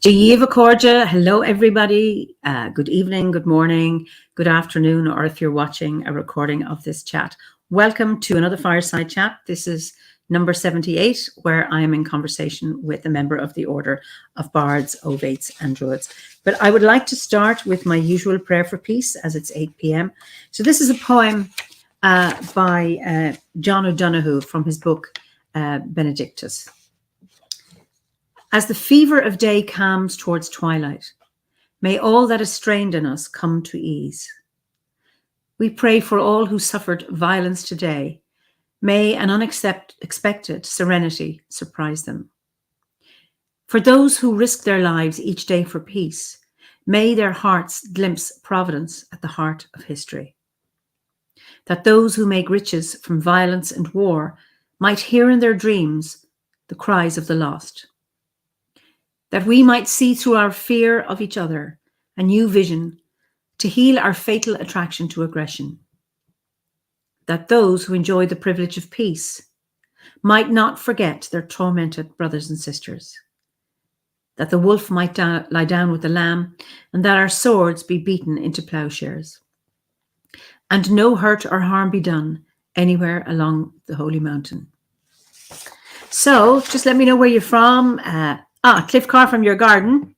Jiva Korja, hello everybody. Good evening, good morning, good afternoon, or if you're watching a recording of this chat, welcome to another Fireside Chat. This is number 78, where I am in conversation with a member of the Order of Bards, Ovates and Druids. But I would like to start with my usual prayer for peace, as it's 8 p.m. So this is a poem by John O'Donoghue from his book Benedictus. As the fever of day calms towards twilight, may all that is strained in us come to ease. We pray for all who suffered violence today. May an unexpected serenity surprise them. For those who risk their lives each day for peace, may their hearts glimpse providence at the heart of history. That those who make riches from violence and war might hear in their dreams the cries of the lost. That we might see through our fear of each other a new vision to heal our fatal attraction to aggression. That those who enjoy the privilege of peace might not forget their tormented brothers and sisters. That the wolf might lie down with the lamb, and that our swords be beaten into plowshares. And no hurt or harm be done anywhere along the holy mountain. So just let me know where you're from. Cliff Carr from your garden.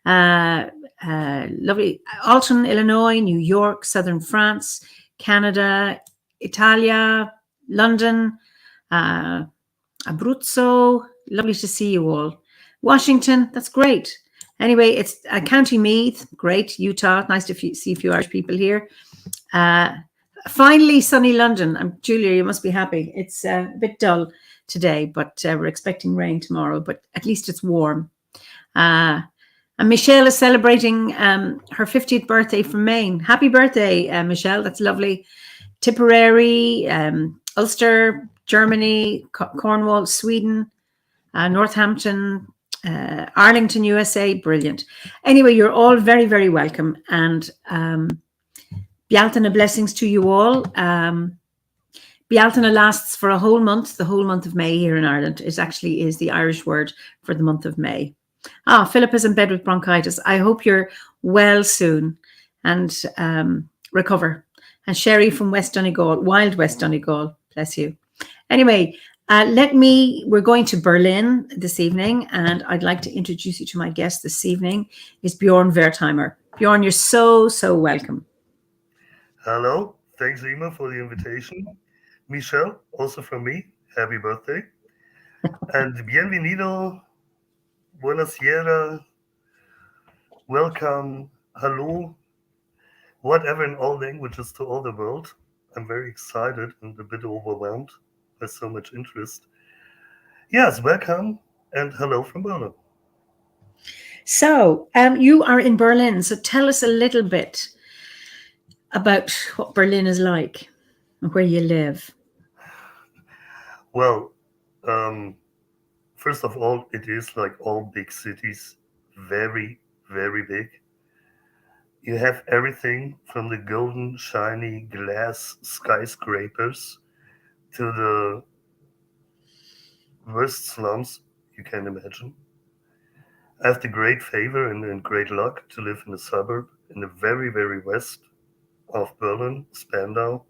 Lovely. Alton, Illinois, New York, Southern France, Canada, Italia, London, Abruzzo. Lovely to see you all. Washington, that's great. Anyway, it's County Meath, great. Utah, nice to see a few Irish people here. Finally, sunny London. Julia, you must be happy. It's a bit dull today, but we're expecting rain tomorrow, but at least it's warm. And Michelle is celebrating her 50th birthday from Maine. Happy birthday, Michelle. That's lovely. Tipperary, Ulster, Germany, Cornwall, Sweden, Northampton, Arlington, USA. Brilliant. Anyway, you're all very, very welcome. And Bealtaine blessings to you all. Bealtaine lasts for a whole month, the whole month of May here in Ireland. It actually is the Irish word for the month of May. Philip is in bed with bronchitis. I hope you're well soon and recover. And Sherry from West Donegal, wild West Donegal, bless you. Anyway, we're going to Berlin this evening, and I'd like to introduce you to my guest this evening is Björn Wertheimer. Björn, you're so welcome. Hello, thanks Eimear for the invitation. Michelle, also from me, happy birthday. And bienvenido, buonasera, welcome, hello, whatever in all languages to all the world. I'm very excited and a bit overwhelmed by so much interest. Yes, welcome and hello from Berlin. So, you are in Berlin, so tell us a little bit about what Berlin is like and where you live. Well, first of all, it is like all big cities, very, very big. You have everything from the golden, shiny glass skyscrapers to the worst slums you can imagine. I have the great favor and great luck to live in a suburb in the very, very west of Berlin, Spandau,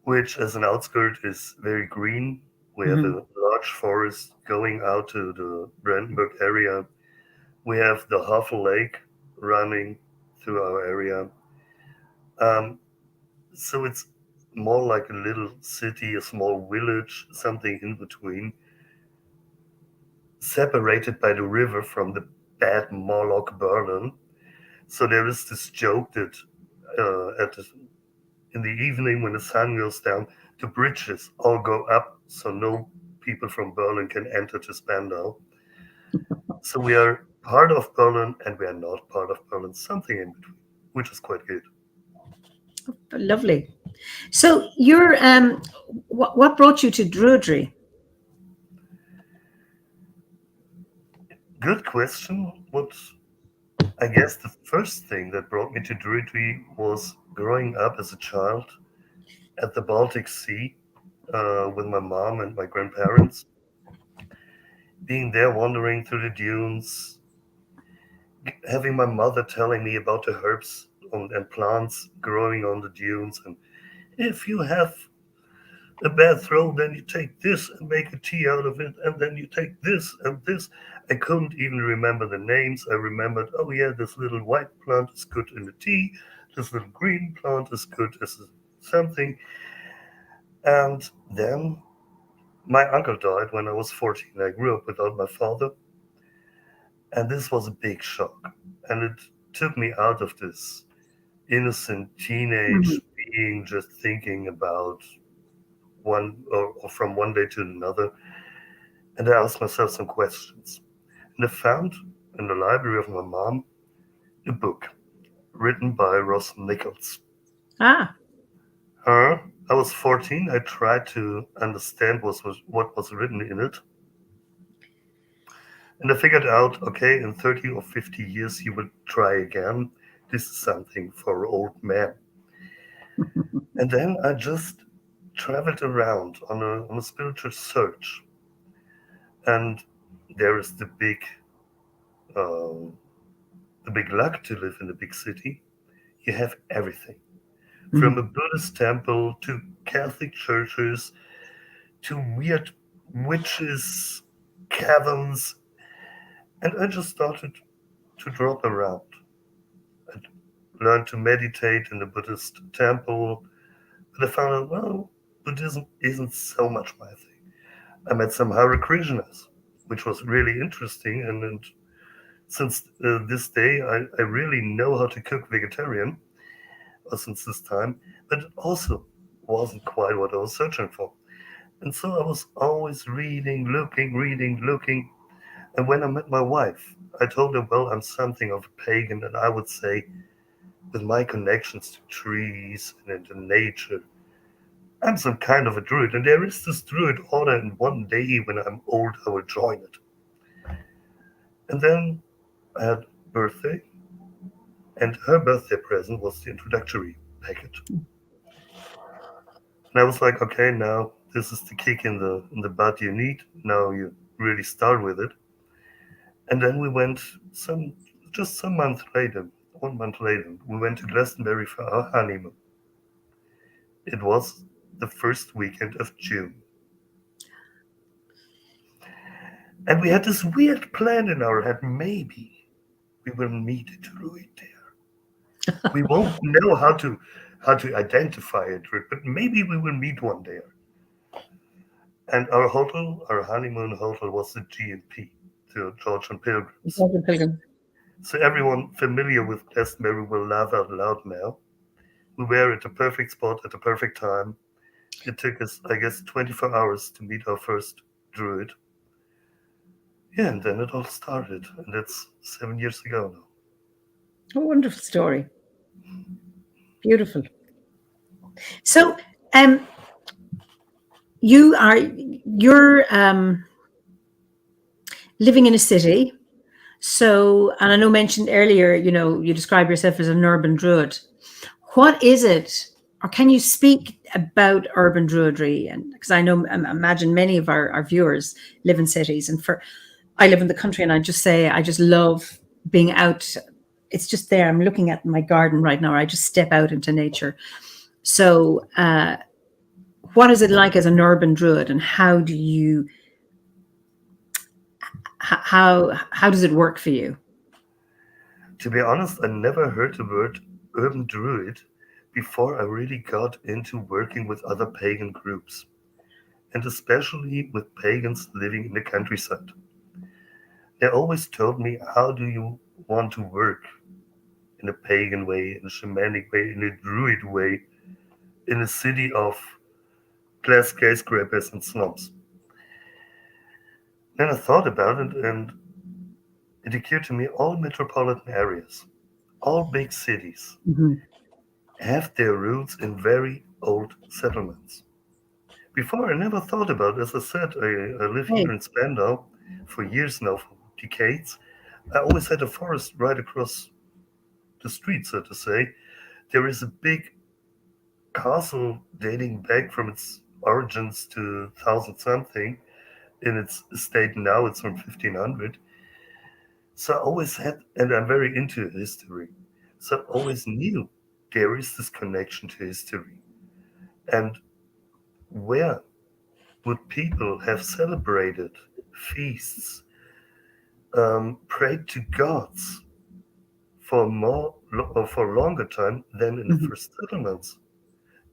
which as an outskirt is very green. We have a large forest going out to the Brandenburg area. We have the Havel Lake running through our area. So it's more like a little city, a small village, something in between, separated by the river from the bad Moloch Berlin. So there is this joke that in the evening when the sun goes down, the bridges all go up, so no people from Berlin can enter to Spandau. So we are part of Berlin and we are not part of Berlin, something in between, which is quite good. Lovely. So you're what brought you to druidry? Good question. What I guess the first thing that brought me to druidry was growing up as a child at the Baltic Sea with my mom and my grandparents. being there wandering through the dunes, having my mother telling me about the herbs and plants growing on the dunes. And if you have a bad throat, then you take this and make a tea out of it, and then you take this and this. I couldn't even remember the names. I remembered, oh yeah, this little white plant is good in the tea, this little green plant is good as something. And then my uncle died when I was 14. I grew up without my father, and this was a big shock. And it took me out of this innocent teenage Mhm. being just thinking about or from one day to another. And I asked myself some questions. And I found in the library of my mom a book written by Ross Nichols. Ah, I was 14. I tried to understand what was written in it. And I figured out, okay, in 30 or 50 years, you will try again. This is something for old men. And then I just traveled around on a spiritual search. And there is uh, the big luck to live in a big city. You have everything from a mhm. Buddhist temple to Catholic churches to weird witches, caverns. And I just started to drop around. I learned to meditate in the Buddhist temple, but I found out, well, Buddhism isn't so much my thing. I met some Hare Krishnas, which was really interesting. And since this day, I really know how to cook vegetarian, or since this time, but it also wasn't quite what I was searching for. And so I was always reading, looking. And when I met my wife, I told her, well, I'm something of a pagan, and I would say, with my connections to trees and into nature, I'm some kind of a druid. And there is this druid order, and one day when I'm old, I will join it. And then I had birthday, and her birthday present was the introductory package. And I was like, okay, now this is the kick in the butt you need. Now you really start with it. And then we went some month later, 1 month later, we went to Glastonbury for our honeymoon. It was the first weekend of June. And we had this weird plan in our head. Maybe we will meet a druid there. We won't know how to identify a druid, but maybe we will meet one there. And our hotel, our honeymoon hotel, was the G&P, the Georgian Pilgrims. Welcome, Pilgrim. So everyone familiar with Glastonbury will laugh out loud now. We were at the perfect spot at the perfect time. It took us, I guess, 24 hours to meet our first druid. Yeah, and then it all started. And that's 7 years ago now. A wonderful story. Beautiful. So, um, you're living in a city. So, and I know mentioned earlier, you describe yourself as an urban druid. What is it, or can you speak about urban druidry? And because I know, imagine many of our viewers live in cities, and I live in the country, and I just say I just love being out. It's just there. I'm looking at my garden right now. I just step out into nature. So, what is it like as an urban druid, and how does it work for you? To be honest, I never heard the word urban druid before I really got into working with other pagan groups, and especially with pagans living in the countryside. They always told me, how do you want to work in a pagan way, in a shamanic way, in a druid way, in a city of glass skyscrapers and slums? Then I thought about it, and it occurred to me all metropolitan areas, all big cities, Mhm. have their roots in very old settlements. Before, I never thought about it. As I said, I live here Hey, in Spandau for years now, for decades. I always had a forest right across the street, so to say. There is a big castle dating back from its origins to thousand something in its state now. It's from 1500. So I always had, and I'm very into history, so I always knew there is this connection to history. And where would people have celebrated feasts, prayed to gods for more or for longer time than in the Mhm. first settlements?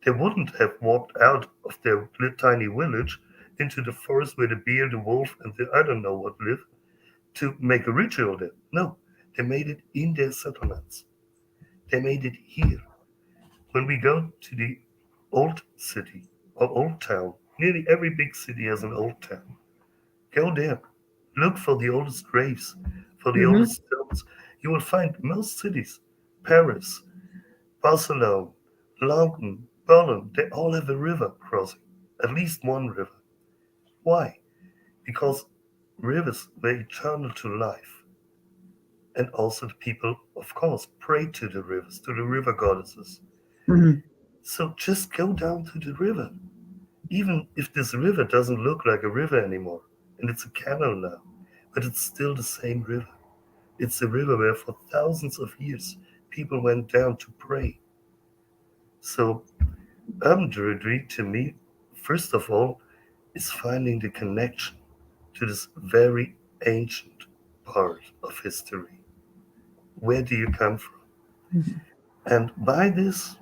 They wouldn't have walked out of their tiny village into the forest where the bear, the wolf, and the I don't know what live to make a ritual there. No, they made it in their settlements. They made it here. When we go to the old city or old town, nearly every big city has an old town. Go there. Look for the oldest graves, for the Mhm. oldest stones. You will find most cities, Paris, Barcelona, London, Berlin, they all have a river crossing, at least one river. Why? Because rivers were eternal to life. And also the people, of course, pray to the rivers, to the river goddesses. Mhm. So just go down to the river. Even if this river doesn't look like a river anymore, and it's a canal now, but it's still the same river. It's a river where for thousands of years people went down to pray. So urban druidry to me, first of all, is finding the connection to this very ancient part of history. Where do you come from? Mhm. And by this,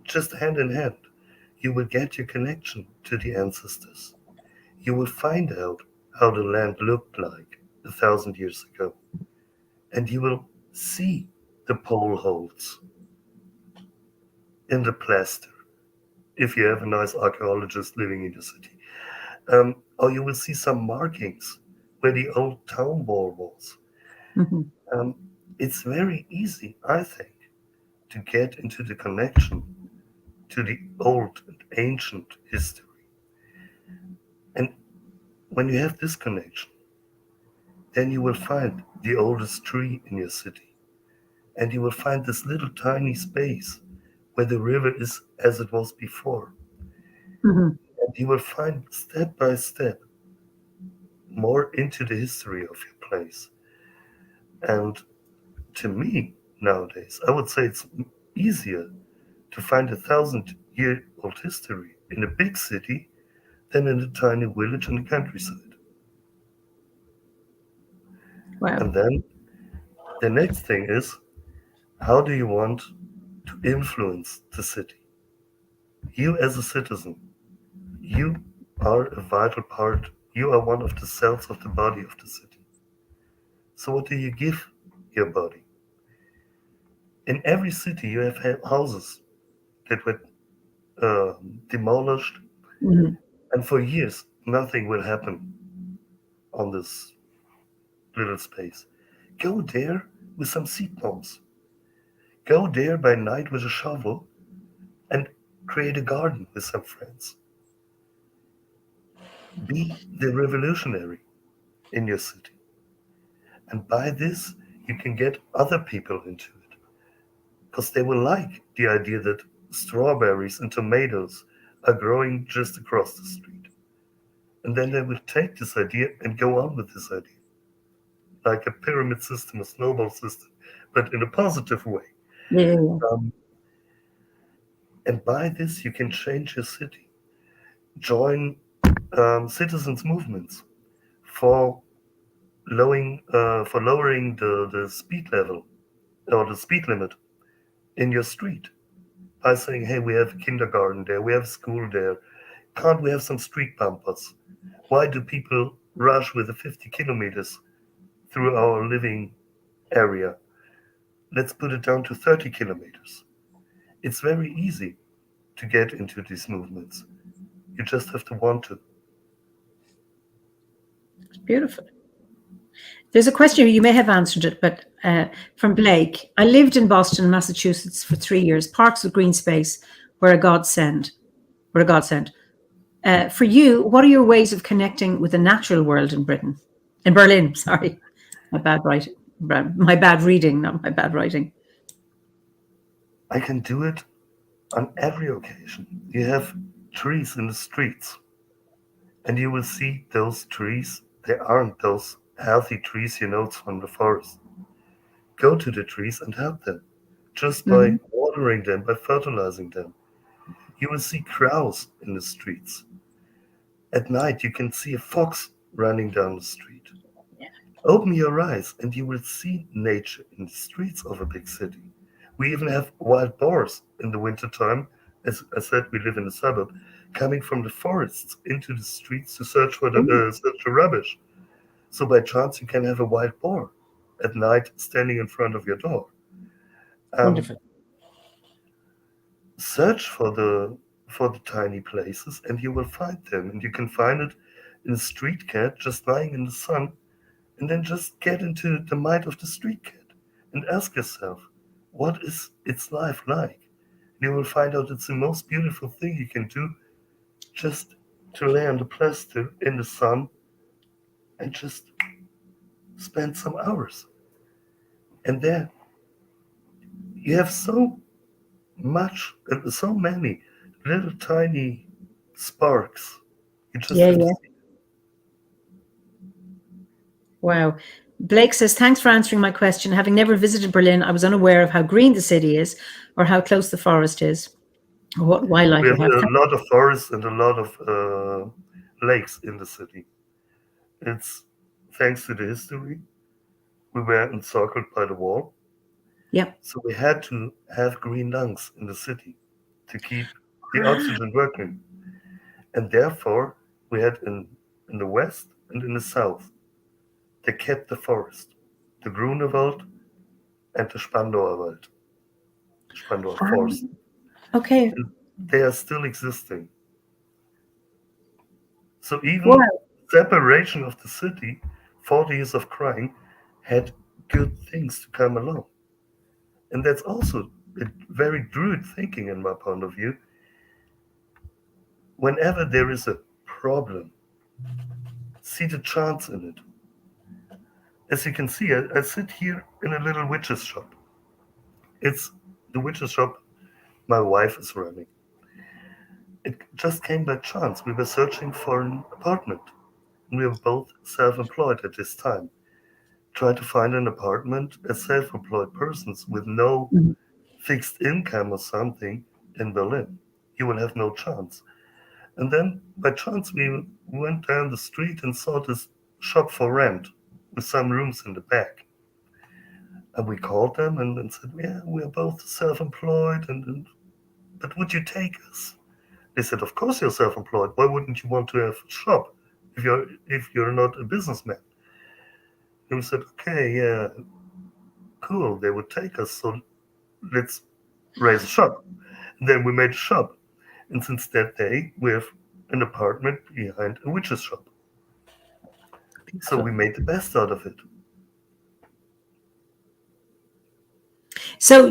just hand in hand, you will get your connection to the ancestors. You will find out how the land looked like 1,000 years ago. And you will see the pole holes in the plaster if you have a nice archaeologist living in the city. Or you will see some markings where the old town wall was. Mhm. Um, it's very easy, I think, to get into the connection to the old and ancient history. And when you have this connection, then you will find the oldest tree in your city. And you will find this little tiny space where the river is as it was before. Mhm. And you will find step by step more into the history of your place. And to me, nowadays, I would say it's easier to find 1,000-year-old history in a big city than in a tiny village in the countryside. Wow. And then the next thing is, how do you want to influence the city? You, as a citizen, you are a vital part. You are one of the cells of the body of the city. So, what do you give your body? In every city, you have houses that were demolished, Mhm. and for years, nothing will happen on this little space. Go there with some seed bombs. Go there by night with a shovel and create a garden with some friends. Be the revolutionary in your city. And by this, you can get other people into it because they will like the idea that strawberries and tomatoes are growing just across the street. And then they will take this idea and go on with this idea, like a pyramid system, a snowball system, but in a positive way. Yeah, yeah, yeah. Um, and by this, you can change your city. Join citizens' movements for lowering the speed level or the speed limit in your street by saying, hey, we have a kindergarten there, we have a school there. Can't we have some street bumpers? Why do people rush with the 50 kilometers through our living area? Let's put it down to 30 kilometers. It's very easy to get into these movements. You just have to want to. It's beautiful. There's a question, you may have answered it, but from Blake. I lived in Boston, Massachusetts for 3 years. Parks with green space were a godsend. Were a godsend. For you, what are your ways of connecting with the natural world in Britain? In Berlin, sorry. My bad writing. My bad reading, not my bad writing. I can do it on every occasion. You have trees in the streets. and you will see those trees. They aren't those healthy trees you know from the forest. Go to the trees and help them. Just by Mhm. watering them, by fertilizing them. You will see crows in the streets. At night, you can see a fox running down the street. Open your eyes and you will see nature in the streets of a big city. We even have wild boars in the wintertime. As I said, we live in a suburb, coming from the forests into the streets to search for Oh, search for rubbish. So by chance, you can have a wild boar at night standing in front of your door. Um, wonderful. Search for the tiny places, and you will find them. And you can find it in a street cat just lying in the sun, and then just get into the mind of the street cat and ask yourself, what is its life like? You will find out it's the most beautiful thing you can do, just to lay on the plaster in the sun and just spend some hours. And there you have so much, so many little tiny sparks. You just Yeah, have to yeah. see. Wow. Blake says, thanks for answering my question. Having never visited Berlin, I was unaware of how green the city is or how close the forest is or what wildlife We we have have. a lot of forests and a lot of lakes in the city. It's thanks to the history. We were encircled by the wall, Yeah. so we had to have green lungs in the city to keep the Ah, oxygen working. And therefore, we had in the west and in the south, they kept the forest, the Grunewald and the Spandauer Wald, Spandauer Forest. okay. And they are still existing. So even Wow. separation of the city, 40 years of crying, had good things to come along. And that's also a very druid thinking in my point of view. Whenever there is a problem, see the chance in it. As you can see, I sit here in a little witch's shop. It's the witch's shop my wife is running. It just came by chance. We were searching for an apartment. We were both self employed at this time. Try to find an apartment as self employed persons with no Mhm. fixed income or something in Berlin. You will have no chance. And then by chance we went down the street and saw this shop for rent with some rooms in the back. And we called them and said, yeah, we are both self-employed, but would you take us? They said, of course you're self-employed. Why wouldn't you want to have a shop if you're not a businessman? And we said, okay, yeah, cool. They would take us, so let's raise a shop. And then we made a shop. And since that day, we have an apartment behind a witch's shop. So Beautiful. we made the best out of it. So I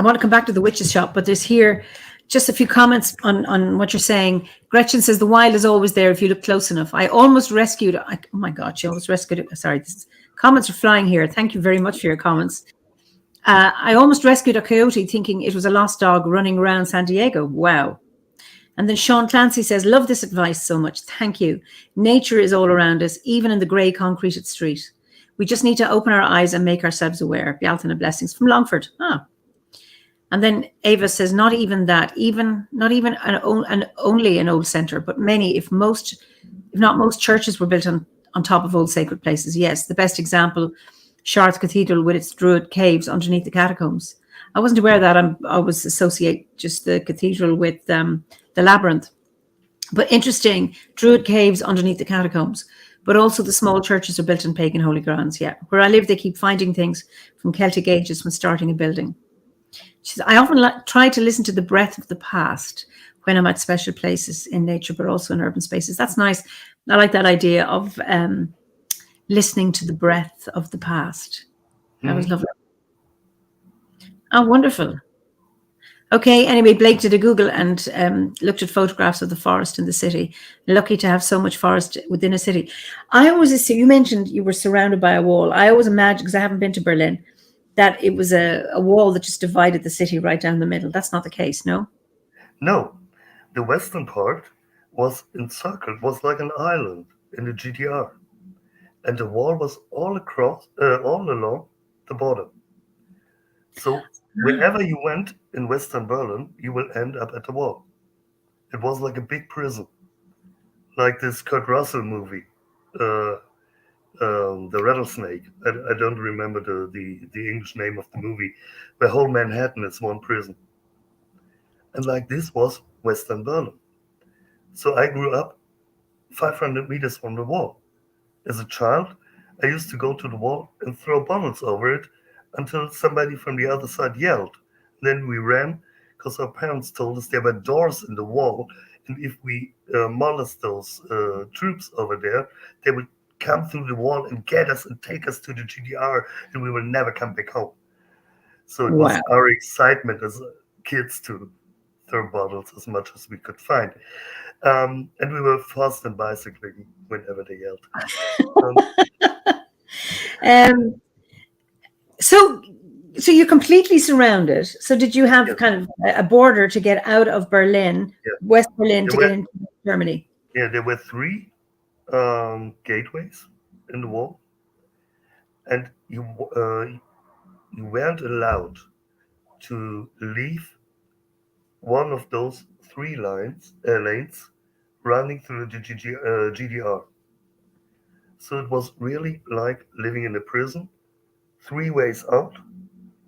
want to come back to the witch's shop, but there's here just a few comments on what you're saying. Gretchen says the wild is always there if you look close enough. I almost rescued. Oh my God, she almost rescued it. Sorry, comments are flying here. Thank you very much for your comments. I almost rescued a coyote thinking it was a lost dog running around San Diego. Wow. And then Sean Clancy says, love this advice so much. Thank you. Nature is all around us, even in the grey concreted street. We just need to open our eyes and make ourselves aware. Bealtaine blessings from Longford. Ah. And then Ava says, not even that, not even only an old centre, but many, if not most churches were built on top of old sacred places. Yes, the best example, Chartres Cathedral with its Druid caves underneath the catacombs. I wasn't aware of that. I always associate just the cathedral with the labyrinth. But interesting, Druid caves underneath the catacombs. But also the small churches are built in pagan holy grounds. Yeah. Where I live, they keep finding things from Celtic ages when starting a building. She says, I often try to listen to the breath of the past when I'm at special places in nature, but also in urban spaces. That's nice. I like that idea of listening to the breath of the past. That was Mhm. lovely. Oh, wonderful. Okay, anyway, Blake did a Google and looked at photographs of the forest in the city. Lucky to have so much forest within a city. I always assume, you mentioned you were surrounded by a wall. I always imagine, because I haven't been to Berlin, that it was a wall that just divided the city right down the middle. That's not the case, no? No, the western part was encircled, was like an island in the GDR, and the wall was all along the border. So wherever you went in Western Berlin, you will end up at the wall. It was like a big prison, like this Kurt Russell movie, uh, the Rattlesnake. I don't remember the English name of the movie, where whole Manhattan is one prison, and like this was Western Berlin. So I grew up 500 meters from the wall. As a child, I used to go to the wall and throw bottles over it until somebody from the other side yelled. Then we ran because our parents told us there were doors in the wall, and if we molest those troops over there, they would come through the wall and get us and take us to the GDR, and we will never come back home. So it was Wow. our excitement as kids to throw bottles as much as we could find. And we were fast and bicycling whenever they yelled. Um, Um, so, so you're completely surrounded. So did you have yeah, kind of a border to get out of Berlin, yeah. West Berlin, There to were get into Germany? there were three gateways in the wall, and you weren't allowed to leave one of those three lanes running through the GDR. So it was really like living in a prison. Three ways out,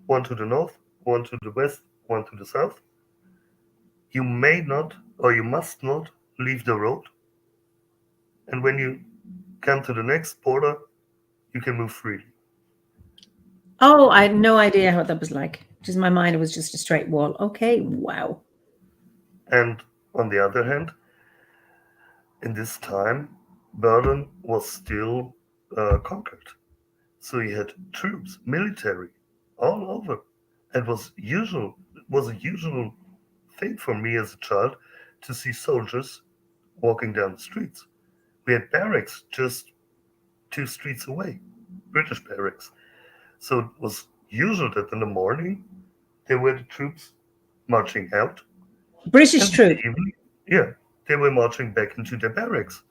one to the north, one to the west, one to the south. You may not or you must not leave the road. And when you come to the next border, you can move freely. Oh, I had no idea what that was like. Just in my mind, it was just a straight wall. Okay, wow. And on the other hand, in this time, Berlin was still conquered. So you had troops, military, all over. It was a usual thing for me as a child to see soldiers walking down the streets. We had barracks just 2 streets away, British barracks. So it was usual that in the morning there were the troops marching out, British and in the troop. evening, yeah, they were marching back into their barracks.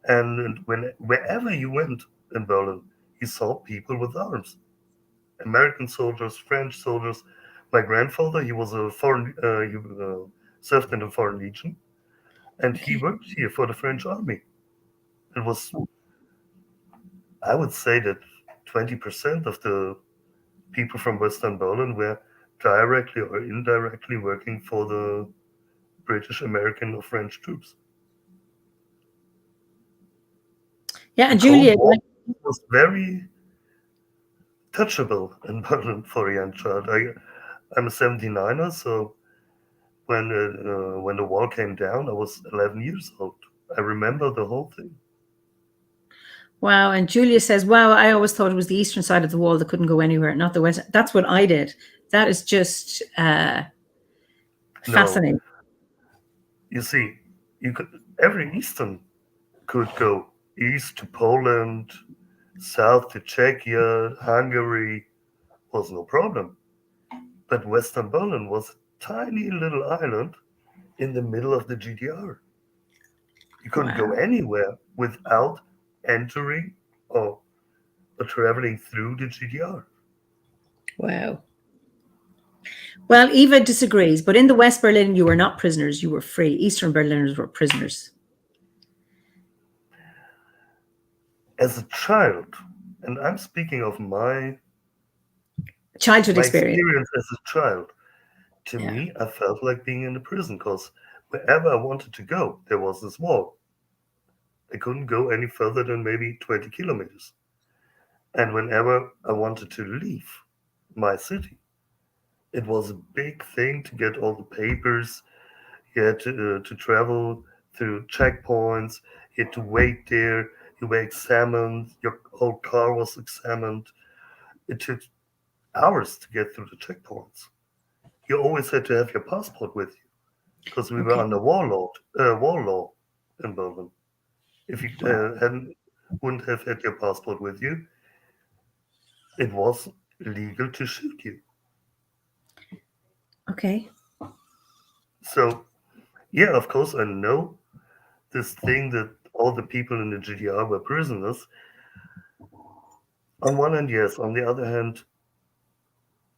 And wherever you went in Berlin, you saw people with arms. American soldiers, French soldiers. My grandfather, he was a he served in the Foreign Legion, and he Okay. worked here for the French army. It was, I would say that 20% of the people from Western Berlin were directly or indirectly working for the British, American, or French troops. Yeah, The and Cold Julia, War was very touchable in Berlin for a young child. I'm a 79er, so when the wall came down, I was 11 years old. I remember the whole thing. wow. And Julia says, wow, I always thought it was the eastern side of the wall that couldn't go anywhere, not the west. That's what I did. That is just No, fascinating. you see, you could every Eastern could go east to Poland, south to Czechia, Hungary was no problem. But Western Berlin was a tiny little island in the middle of the GDR. You couldn't go Wow. anywhere without entering or traveling through the GDR. Wow. Well, Eva disagrees, but in the West Berlin, you were not prisoners, you were free. Eastern Berliners were prisoners. As a child, and I'm speaking of Childhood my experience. experience as a child, to Yeah. me, I felt like being in a prison because wherever I wanted to go, there was this wall. I couldn't go any further than maybe 20 kilometers. And whenever I wanted to leave my city, it was a big thing to get all the papers. You had to travel through checkpoints. You had to wait there. You were examined. Your whole car was examined. It took hours to get through the checkpoints. You always had to have your passport with you because we were Okay. under war law in Berlin. If you Wow. wouldn't have had your passport with you, it was legal to shoot you. Okay. So, yeah, of course, I know this thing that all the people in the GDR were prisoners. On one hand, yes. On the other hand,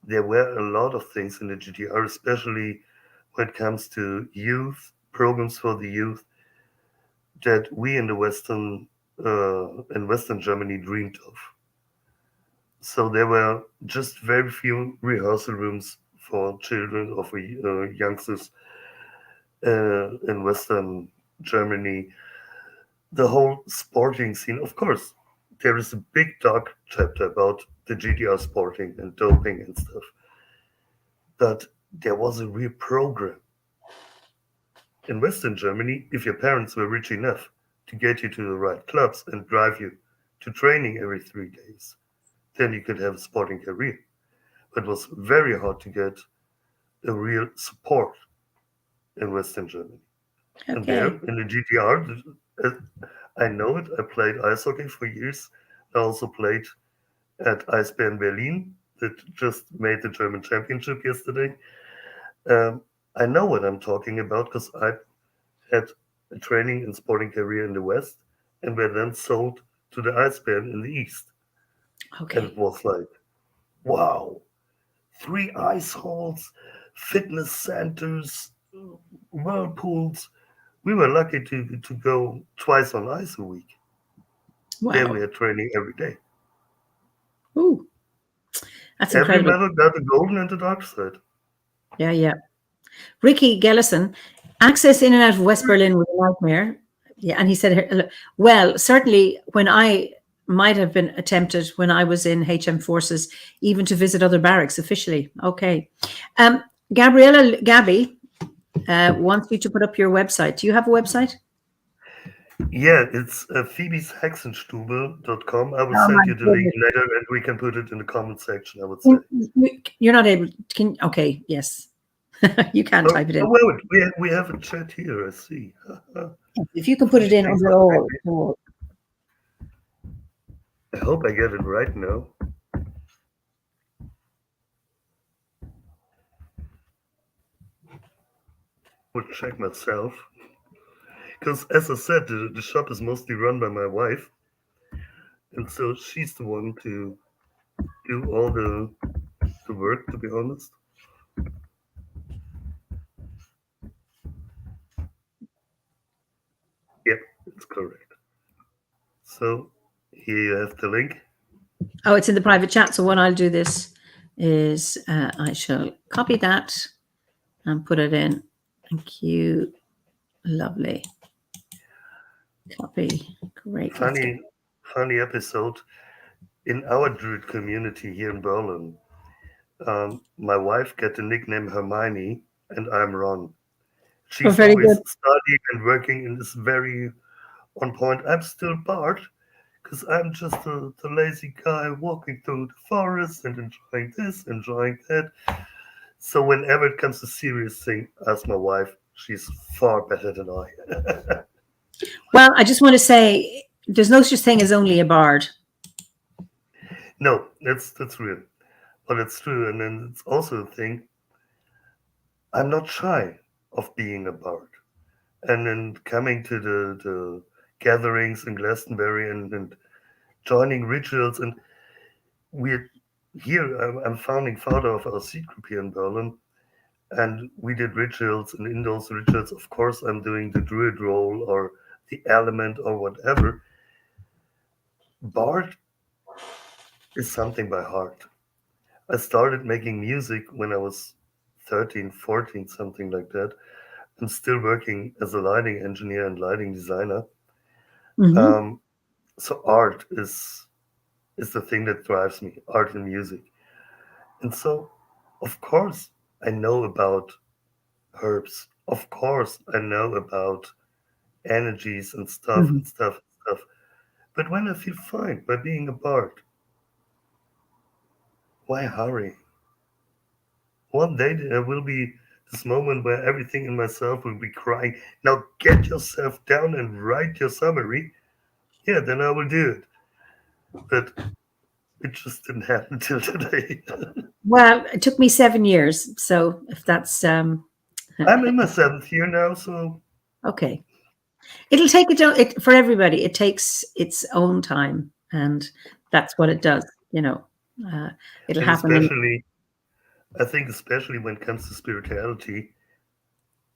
there were a lot of things in the GDR, especially when it comes to youth, programs for the youth, that we in Western Germany dreamed of. So there were just very few rehearsal rooms for children or for youngsters in Western Germany. The whole sporting scene, of course, there is a big dark chapter about the GDR sporting and doping and stuff. But there was a real program. In Western Germany, if your parents were rich enough to get you to the right clubs and drive you to training every 3 days, then you could have a sporting career. But it was very hard to get a real support in Western Germany. And there Okay. in the GDR, I know it. I played ice hockey for years. I also played at Eisbären Berlin, that just made the German championship yesterday. I know what I'm talking about because I had a training and sporting career in the West and were then sold to the Eisbären in the East. And Okay. it was like, wow, 3 ice halls, fitness centers, whirlpools. We were lucky to go twice on ice a week. There we Wow. had training every day. Ooh, that's Every incredible. medal got a golden and a dark side. Yeah, yeah. Ricky Gellison, access in and out of West Berlin was a nightmare. Yeah, and he said, well, certainly when I might have been attempted when I was in HM Forces, even to visit other barracks officially. Okay. Gabby wants you to put up your website. Do you have a website? Yeah, it's phoebeshexenstube.com. I will Oh send my you the link goodness. later and we can put it in the comment section, I would say. You're not able, okay, yes. You can Oh, type it in. wait, we have a chat here, I see. If you can put it in under all. I hope I get it right now. Would check myself. Because as I said, the shop is mostly run by my wife. And so she's the one to do all the work, to be honest. Yep, it's correct. So here you have the link. Oh, it's in the private chat. So what I'll do this is I shall copy that and put it in. Thank you. Lovely. Copy. Great. Funny episode. In our Druid community here in Berlin, my wife got the nickname Hermione and I'm Ron. Oh, She's very always good. studying and working and is very on point. I'm still Bart because I'm just the lazy guy walking through the forest and enjoying this, enjoying that. So whenever it comes to serious thing, ask my wife. She's far better than I. Well, I just want to say there's no such thing as only a bard. No, that's real. But it's true. And then it's also a thing. I'm not shy of being a bard. And then coming to the gatherings in Glastonbury and joining rituals. And we're here, I'm founding father of our seed group here in Berlin. And we did rituals. And in those rituals, of course, I'm doing the druid role or the element or whatever. Bard is something by heart. I started making music when I was 13, 14, something like that. I'm still working as a lighting engineer and lighting designer. Mm-hmm. So art is the thing that drives me, art and music. And so, of course, I know about herbs. Of course, I know about energies and stuff Mm-hmm. and stuff and stuff. But when I feel fine by being a bard, why hurry? One day there will be this moment where everything in myself will be crying, now get yourself down and write your summary. Yeah, then I will do it. But it just didn't happen till today. Well, it took me 7 years. So if that's I'm in my 7th year now, so okay. It'll take it for everybody. It takes its own time, and that's what it does. It'll And happen. especially, I think, especially when it comes to spirituality,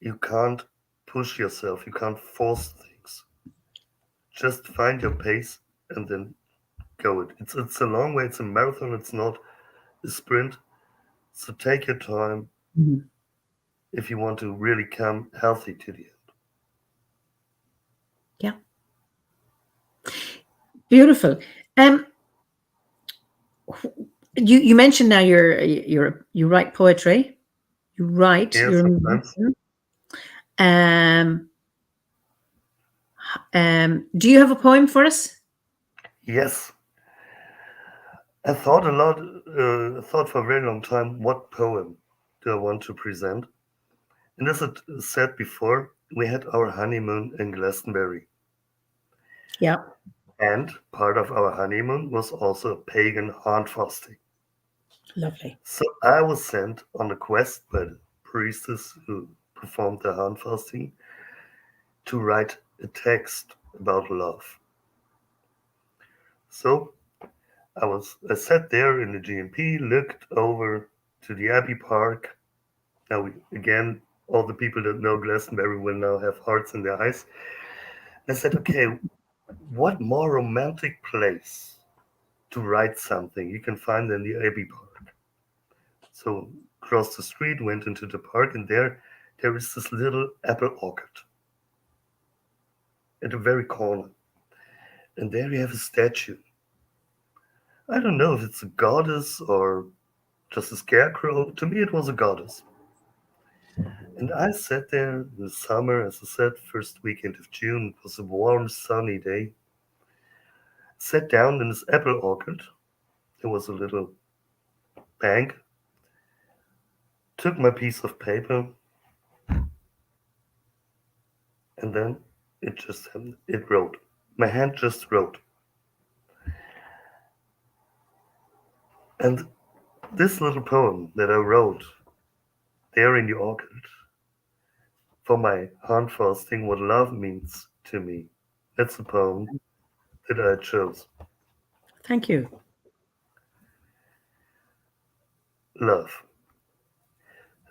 you can't push yourself, you can't force things. Just find your pace and then go it. It's a long way. It's a marathon. It's not a sprint. So take your time Mhm. if you want to really come healthy to the end. Yeah, beautiful. Um, you mentioned now you write poetry. You write. Yeah, You're a sometimes. musician. Um, do you have a poem for us? Yes, I thought a lot. I thought for a very long time, what poem do I want to present? And as I said before, we had our honeymoon in Glastonbury, Yeah. and part of our honeymoon was also a pagan hand fasting. Lovely. So I was sent on a quest by the priestess who performed the hand fasting to write a text about love. So I sat there in the GMP, looked over to the Abbey Park. Now again, all the people that know Glastonbury will now have hearts in their eyes. I said, okay, what more romantic place to write something you can find than the Abbey Park? So crossed the street, went into the park, and there is this little apple orchard at the very corner. And there you have a statue. I don't know if it's a goddess or just a scarecrow. To me, it was a goddess. And I sat there in the summer, as I said, first weekend of June. It was a warm, sunny day. Sat down in this apple orchard. There was a little bank. Took my piece of paper, and then it wrote. My hand just wrote. And this little poem that I wrote there in the orchard for my hand fasting, what love means to me. That's the poem that I chose. Thank you. Love.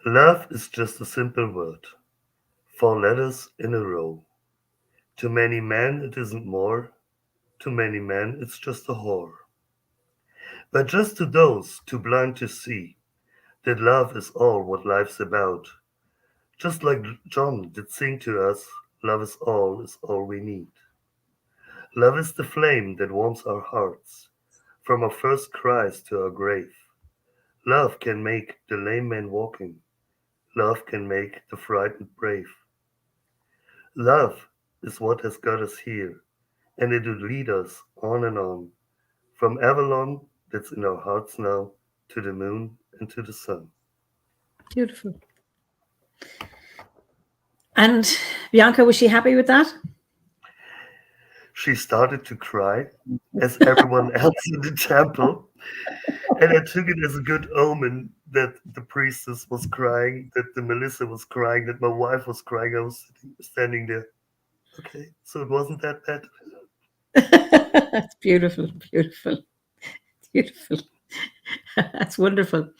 Love is just a simple word. Four letters in a row. To many men it isn't more. To many men it's just a whore. But just to those too blind to see that love is all what life's about. Just like John did sing to us, love is all we need. Love is the flame that warms our hearts, from our first cries to our grave. Love can make the lame man walking. Love can make the frightened brave. Love is what has got us here, and it will lead us on and on, from Avalon, that's in our hearts now, to the moon and to the sun. Beautiful. And Bianca, was she happy with that? She started to cry, as everyone else in the temple, and I took it as a good omen that the priestess was crying, that the Melissa was crying, that my wife was crying. I was standing there. Okay, so it wasn't that bad. That's beautiful, beautiful, beautiful. That's wonderful.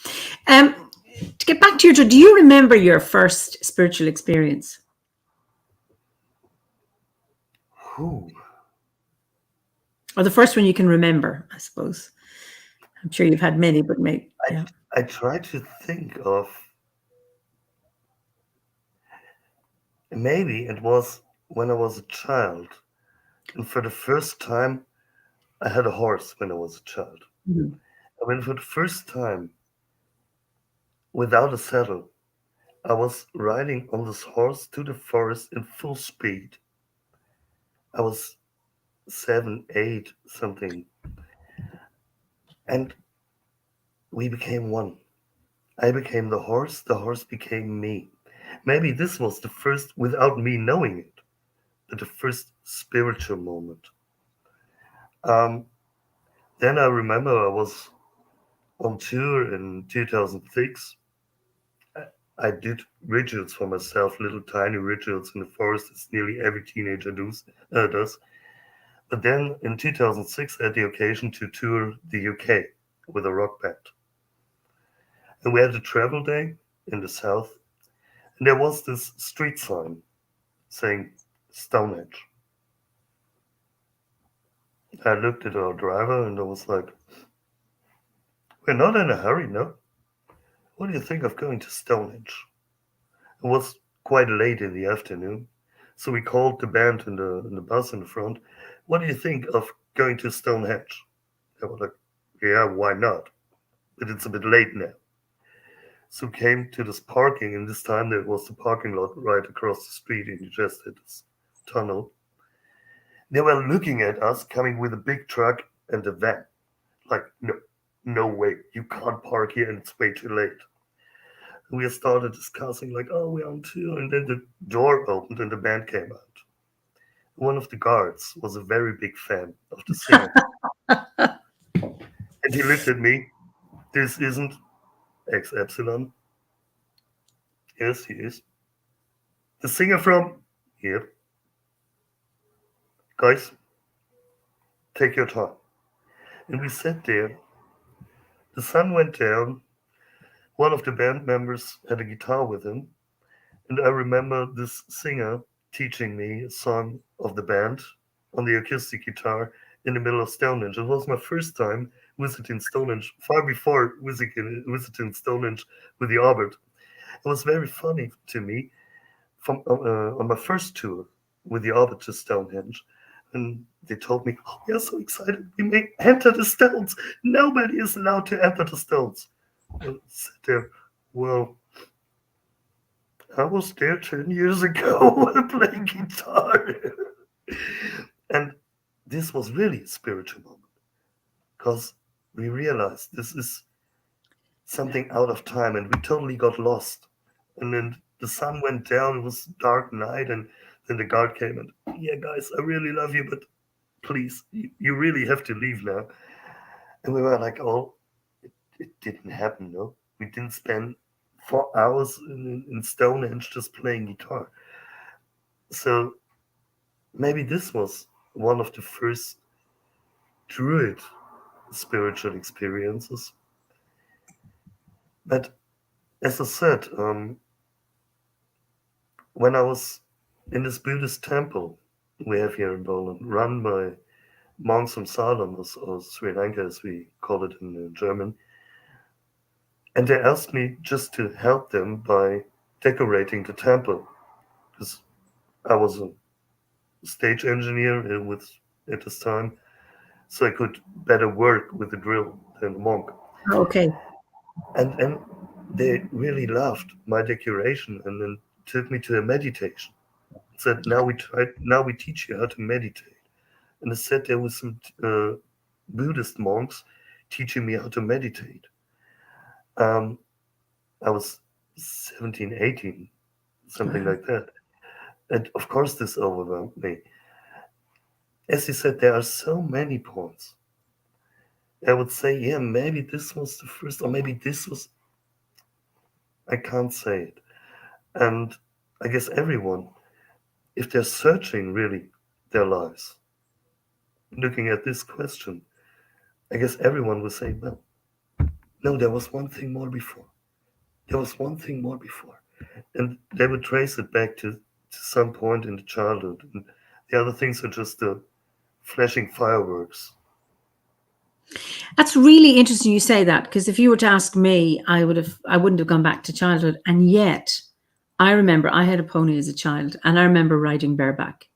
To get back to your, do you remember your first spiritual experience? Whew. Or the first one you can remember, I suppose. I'm sure you've had many, but maybe, yeah. I try to think of, maybe it was when I was a child, and for the first time, I had a horse when I was a child. Mhm. I went for the first time without a saddle. I was riding on this horse to the forest in full speed. I was 7, 8, something, and we became one. I became the horse became me. Maybe this was the first, without me knowing it, but the first spiritual moment. Um, then I remember I was on tour in 2006. I did rituals for myself, little tiny rituals in the forest, as nearly every teenager does. But then in 2006, I had the occasion to tour the UK with a rock band. And we had a travel day in the south, and there was this street sign saying Stonehenge. I looked at our driver and I was like, we're not in a hurry, no? What do you think of going to Stonehenge? It was quite late in the afternoon, so we called the band in the bus in the front. What do you think of going to Stonehenge? They were like, yeah, why not? But it's a bit late now. So we came to this parking, and this time there was the parking lot right across the street, and you just hit this tunnel. They were looking at us coming with a big truck and a van. Like, no, no way, you can't park here and it's way too late. And we started discussing, like, oh, we're on tour. And then the door opened and the band came out. One of the guards was a very big fan of the singer. And he looked at me. This isn't X Epsilon. Yes, he is. The singer from here. Guys, take your time. And we sat there. The sun went down. One of the band members had a guitar with him. And I remember this singer teaching me a song of the band on the acoustic guitar in the middle of Stonehenge. It was my first time visiting Stonehenge, far before visiting Stonehenge with the OBOD. It was very funny to me from on my first tour with the OBOD to Stonehenge. And they told me, oh, we are so excited. We may enter the stones. Nobody is allowed to enter the stones. I sat there, well, I was there 10 years ago playing guitar. And this was really a spiritual moment because we realized this is something out of time and we totally got lost. And then the sun went down, it was dark night, and then the guard came and, yeah, guys, I really love you, but please, you really have to leave now. And we were like, oh, it didn't happen, no? We didn't spend 4 hours in Stonehenge just playing guitar. So maybe this was one of the first druid spiritual experiences. But as I said, when I was in this Buddhist temple we have here in Poland, run by monks from Salem, or Sri Lanka as we call it in German, and they asked me just to help them by decorating the temple, because I was a stage engineer at this time, so I could better work with the drill than the monk. Okay. And they really loved my decoration, and then took me to a meditation. Said, now we teach you how to meditate. And I sat there with some Buddhist monks teaching me how to meditate. I was 17, 18, something like that. And of course, this overwhelmed me. As you said, there are so many points. I would say, yeah, maybe this was the first, or maybe this was, I can't say it. And I guess everyone, if they're searching really their lives, looking at this question, I guess everyone would say, well, no, there was one thing more before. There was one thing more before. And they would trace it back to some point in the childhood. And the other things are just the flashing fireworks. That's really interesting you say that, because if you were to ask me, I wouldn't have gone back to childhood. And yet I remember I had a pony as a child, and I remember riding bareback,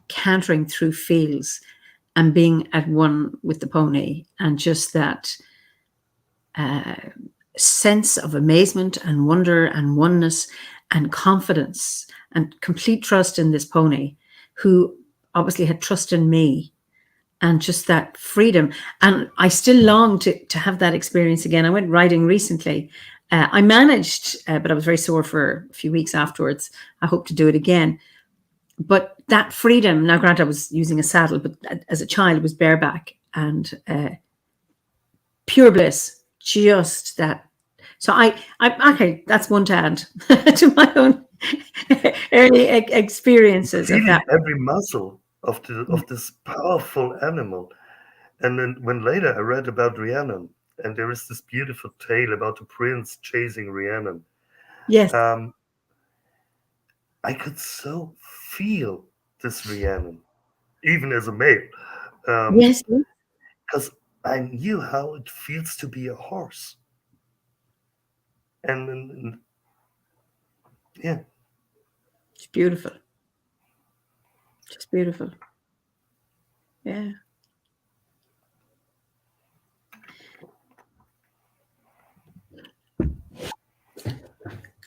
cantering through fields and being at one with the pony, and just that sense of amazement and wonder and oneness and confidence and complete trust in this pony, who obviously had trust in me, and just that freedom. And I still long to have that experience again. I went riding recently. I managed, but I was very sore for a few weeks afterwards. I hope to do it again. But that freedom, now granted I was using a saddle, but as a child it was bareback, and pure bliss, just that So I okay, that's one to add to my own early experiences of Feeling that. every muscle of this powerful animal. And then when later I read about Rhiannon, and there is this beautiful tale about the prince chasing Rhiannon, Yes, um, I could so feel this Rhiannon, even as a male, yes, because I knew how it feels to be a horse. And yeah, it's beautiful. Just beautiful. Yeah.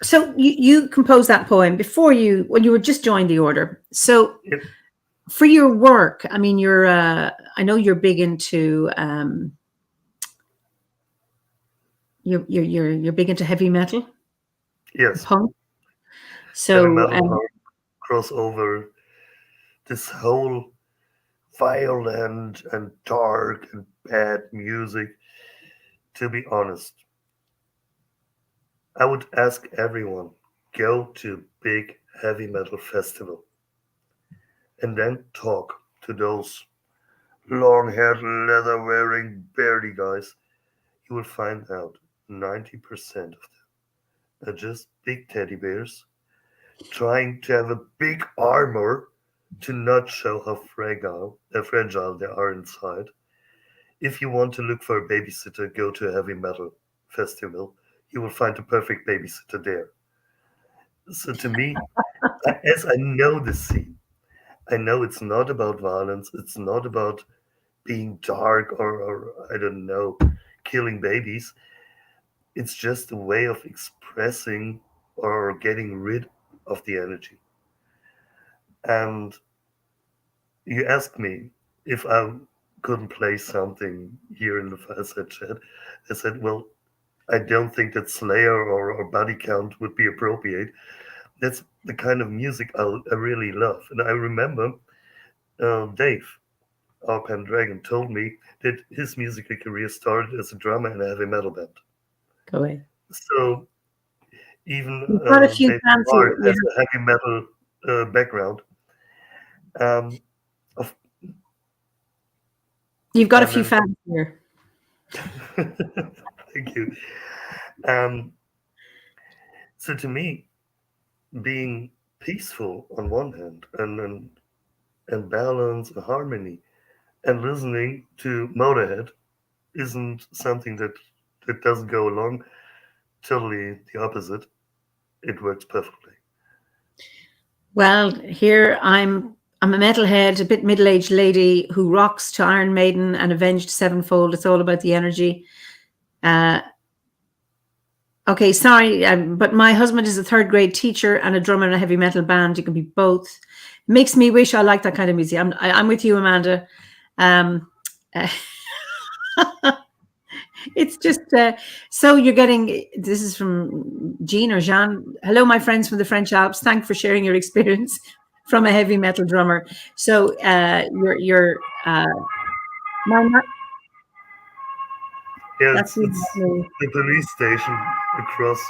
So you composed that poem before when you were just joined the order. So it, for your work, I mean, I know you're big into you're big into heavy metal, yes, punk. heavy So metal punk crossover, this whole violent and dark and bad music. To be honest, I would ask everyone, go to a big heavy metal festival and then talk to those long-haired, leather-wearing beardy guys. You will find out 90% of them are just big teddy bears trying to have a big armor to not show how fragile they are inside. If you want to look for a babysitter, go to a heavy metal festival. You will find the perfect babysitter there. So to me, as I know the scene, I know it's not about violence. It's not about being dark or I don't know, killing babies. It's just a way of expressing or getting rid of the energy. And you asked me if I couldn't play something here in the Fireside Chat. I said, well, I don't think that Slayer or Body Count would be appropriate. That's the kind of music I really love. And I remember Dave, our Pendragon, told me that his musical career started as a drummer in a heavy metal band. go away. So even You've got a few Dave fans Bard here. has a heavy metal background. Um, of, You've got a and few then, fans here. thank you. Um, so to me, being peaceful on one hand and balance and harmony and listening to Motorhead isn't something that doesn't go along. Totally the opposite. It works perfectly. Well, here I'm a metalhead, a bit middle-aged lady who rocks to Iron Maiden and Avenged Sevenfold. It's all about the energy. Okay, sorry, but my husband is a third grade teacher and a drummer in a heavy metal band. You can be both. Makes me wish I liked that kind of music. I'm with you, Amanda. Um, it's just so you're getting. This is from Jean or Jean. Hello, my friends from the French Alps. Thanks for sharing your experience from a heavy metal drummer. So you're my Yeah, that's me. it's the police station across.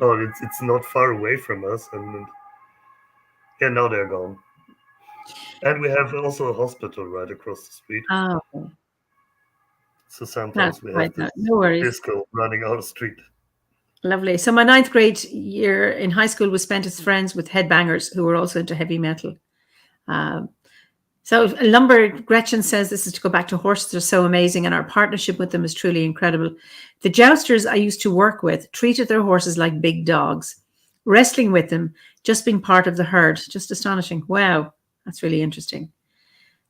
Oh, it's not far away from us, and yeah, now they're gone. And we have also a hospital right across the street. Oh, So that's sometimes we quite have this no worries. disco running out of the street. Lovely. So my ninth grade year in high school was spent as friends with headbangers who were also into heavy metal. Um, so Lumber Gretchen says this is to go back to horses are so amazing and our partnership with them is truly incredible. The jousters I used to work with treated their horses like big dogs, wrestling with them, just being part of the herd. Just astonishing. Wow, that's really interesting.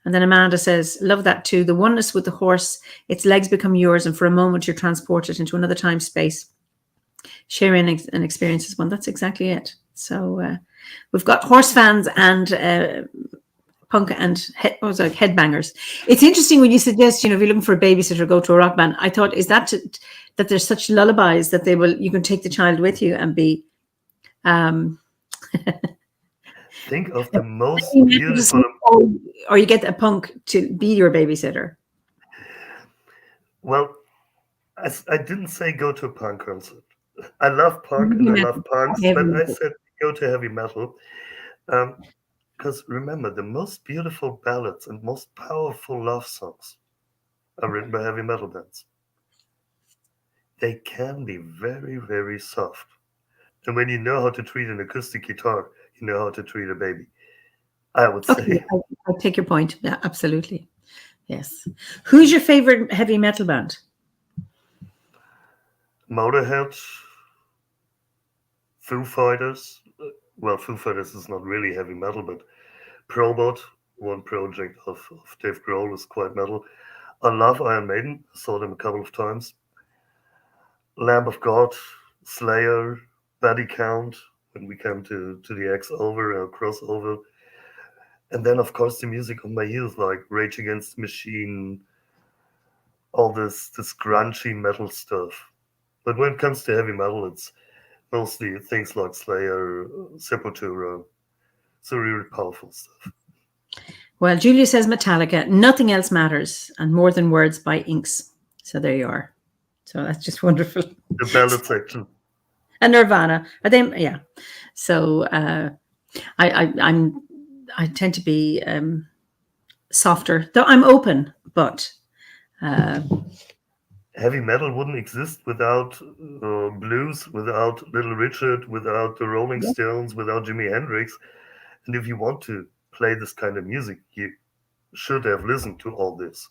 And then Amanda says, love that too. The oneness with the horse, its legs become yours and for a moment you're transported into another time space. Sharing an experience is one. That's exactly it. So we've got horse fans and punk and headbangers. It's interesting when you suggest, if you're looking for a babysitter, go to a rock band. I thought, is that that there's such lullabies that you can take the child with you and be. Think of the most beautiful. Or you get a punk to be your babysitter. Well, I didn't say go to a punk concert. I love punk and Heavy I metal. love punks, Heavy but I metal. said go to heavy metal. Because remember, the most beautiful ballads and most powerful love songs are written by heavy metal bands. They can be very, very soft. And when you know how to treat an acoustic guitar, you know how to treat a baby. I would Okay, say I take your point. Yeah, absolutely. Yes. Who's your favorite heavy metal band? Motorhead, Foo Fighters. Well, Foo Fighters is not really heavy metal, but Probot, one project of Dave Grohl, is quite metal. I love Iron Maiden. I saw them a couple of times. Lamb of God, Slayer, Body Count, when we came to the X over crossover. And then, of course, the music of my youth, like Rage Against the Machine, all this grungy metal stuff. But when it comes to heavy metal, it's mostly things like Slayer, Sepultura, so really powerful stuff. Well, Julia says Metallica. Nothing else matters, and More Than Words by Inks. So there you are. So that's just wonderful. The ballad section. And Nirvana. Are they? Yeah. So I tend to be softer, though I'm open, but Heavy metal wouldn't exist without blues, without Little Richard, without the Rolling yeah. Stones, without Jimi Hendrix. And if you want to play this kind of music, you should have listened to all this.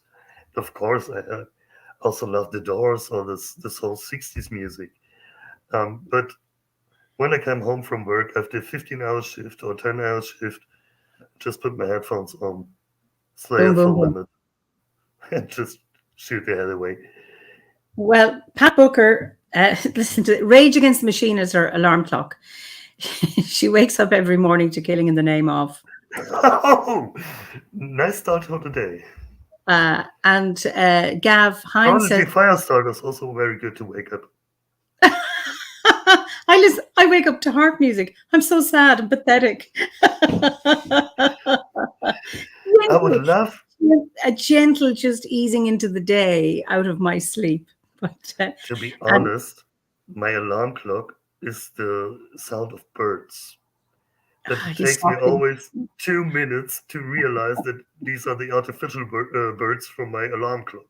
Of course, I also love the Doors or this whole 60s music. But when I came home from work after a 15-hour shift or 10-hour shift, just put my headphones on, Slayer Boom, boom, Full boom. Limit, and just shoot the head away. Well, Pat Booker, listen to it. Rage Against the Machine is her alarm clock. She wakes up every morning to Killing in the Name of. Oh, nice start for the day. And Gav Hines Prodigy says, Firestarter is also very good to wake up. I wake up to harp music. I'm so sad and pathetic. I would gentle, love, a gentle, just easing into the day out of my sleep. But to be and honest, my alarm clock is the sound of birds. That he's takes me softening. always 2 minutes to realize that these are the artificial birds from my alarm clock.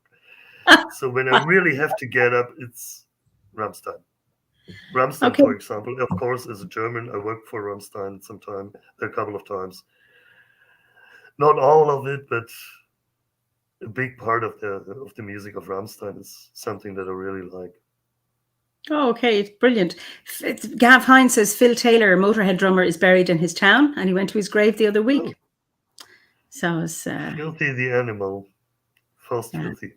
So when I really have to get up, it's Rammstein. Rammstein, Okay, for example, of course, is a German. I worked for Rammstein sometime, a couple of times. Not all of it, but a big part of the music of Rammstein is something that I really like. oh, okay, it's brilliant. Gav Hines says Phil Taylor, Motorhead drummer, is buried in his town, and he went to his grave the other Oh, week. So it's Filthy the Animal, Fast yeah. Filthy.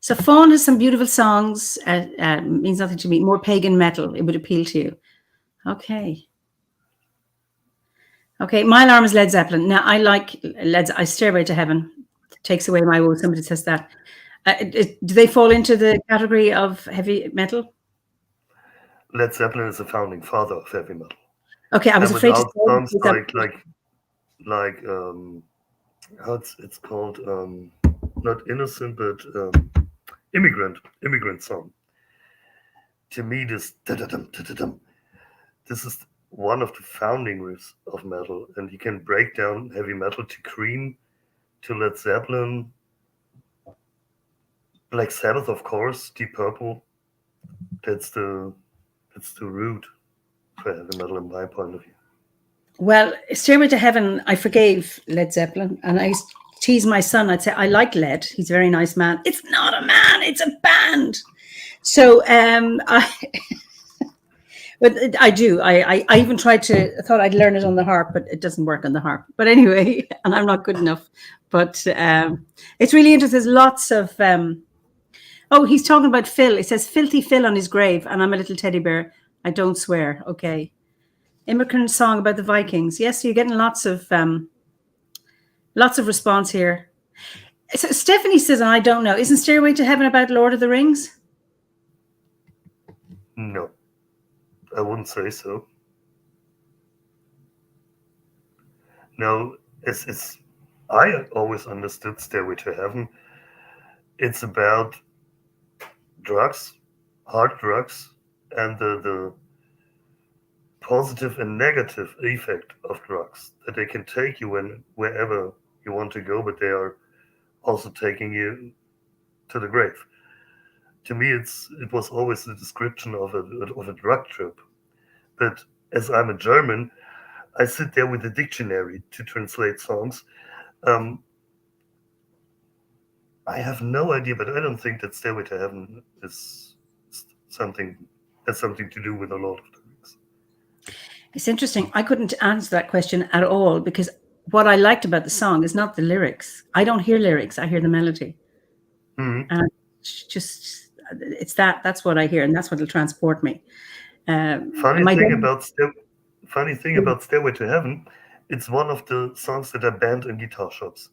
So Fawn has some beautiful songs. Means nothing to me. More pagan metal. It would appeal to you. Okay. Okay. My alarm is Led Zeppelin. Now I like I Stairway to Heaven. Takes away my woe. Somebody says that. Do they fall into the category of heavy metal? Led Zeppelin is the founding father of heavy metal, Okay, I was and afraid to without say songs that. like how it's called not innocent but immigrant song. To me, this da-da-dum, da-da-dum, this is one of the founding riffs of metal, and you can break down heavy metal to Cream, to Led Zeppelin, Black Sabbath, of course, Deep Purple. That's the root for heavy metal in my point of view. Well, Stairway to Heaven, I forgave Led Zeppelin, and I used to tease my son. I'd say, I like Led. He's a very nice man. It's not a man, it's a band. So but I do. I even tried to, I thought I'd learn it on the harp, but it doesn't work on the harp. But anyway, and I'm not good enough. But it's really interesting. There's lots of, oh, he's talking about Phil. It says Filthy Phil on his grave, and I'm a little teddy bear. I don't swear. Okay. Immigrant song about the Vikings. Yes, you're getting lots of response here. So Stephanie says, and I don't know, isn't Stairway to Heaven about Lord of the Rings? No, I wouldn't say so. No, I always understood Stairway to Heaven. It's about drugs, hard drugs, and the positive and negative effect of drugs, that they can take you wherever you want to go, but they are also taking you to the grave. To me, it was always the description of a drug trip. But as I'm a German, I sit there with a dictionary to translate songs. Um, I have no idea, but I don't think that Stairway to Heaven is something has something to do with a lot of the lyrics. It's interesting. I couldn't answer that question at all because what I liked about the song is not the lyrics. I don't hear lyrics. I hear the melody. Mhm. And it's that's what I hear, and that's what will transport me. Funny my thing dad- about Stairway to Heaven, it's one of the songs that are banned in guitar shops.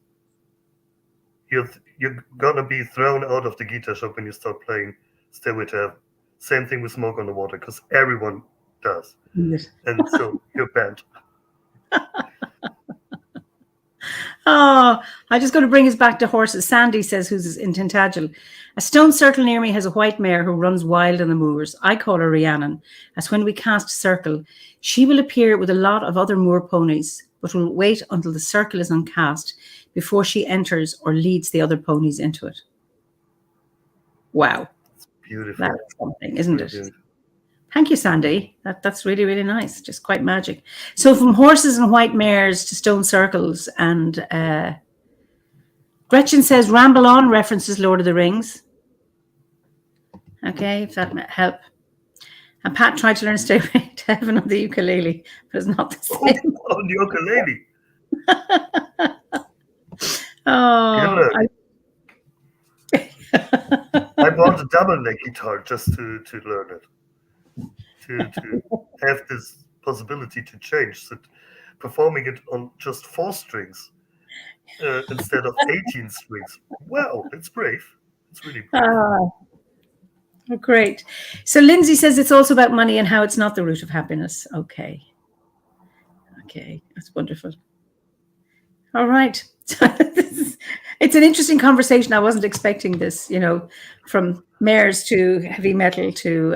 You're gonna be thrown out of the guitar shop when you start playing Stairway to Heaven. Same thing with Smoke on the Water, because everyone does, and so you're banned. Oh, I'm just going to bring us back to horses. Sandy says, who's in Tintagel. A stone circle near me has a white mare who runs wild on the moors. I call her Rhiannon, as when we cast a circle, she will appear with a lot of other moor ponies, but will wait until the circle is uncast before she enters or leads the other ponies into it. Wow. It's beautiful. That's something, isn't it? Beautiful. Thank you, Sandy. That's really, really nice. Just quite magic. So from horses and white mares to stone circles, and Gretchen says Ramble On references Lord of the Rings. Okay, if that might help. And Pat tried to learn Stairway to Heaven on the ukulele, but it's not the same. On the ukulele. Oh, I bought a double neck guitar just to learn it. To have this possibility to change. So performing it on just 4 strings instead of 18 strings. Wow, it's brave. It's really brave. Oh, great. So Lindsay says it's also about money and how it's not the root of happiness. Okay. Okay, that's wonderful. All right. It's an interesting conversation. I wasn't expecting this, from mares to heavy metal to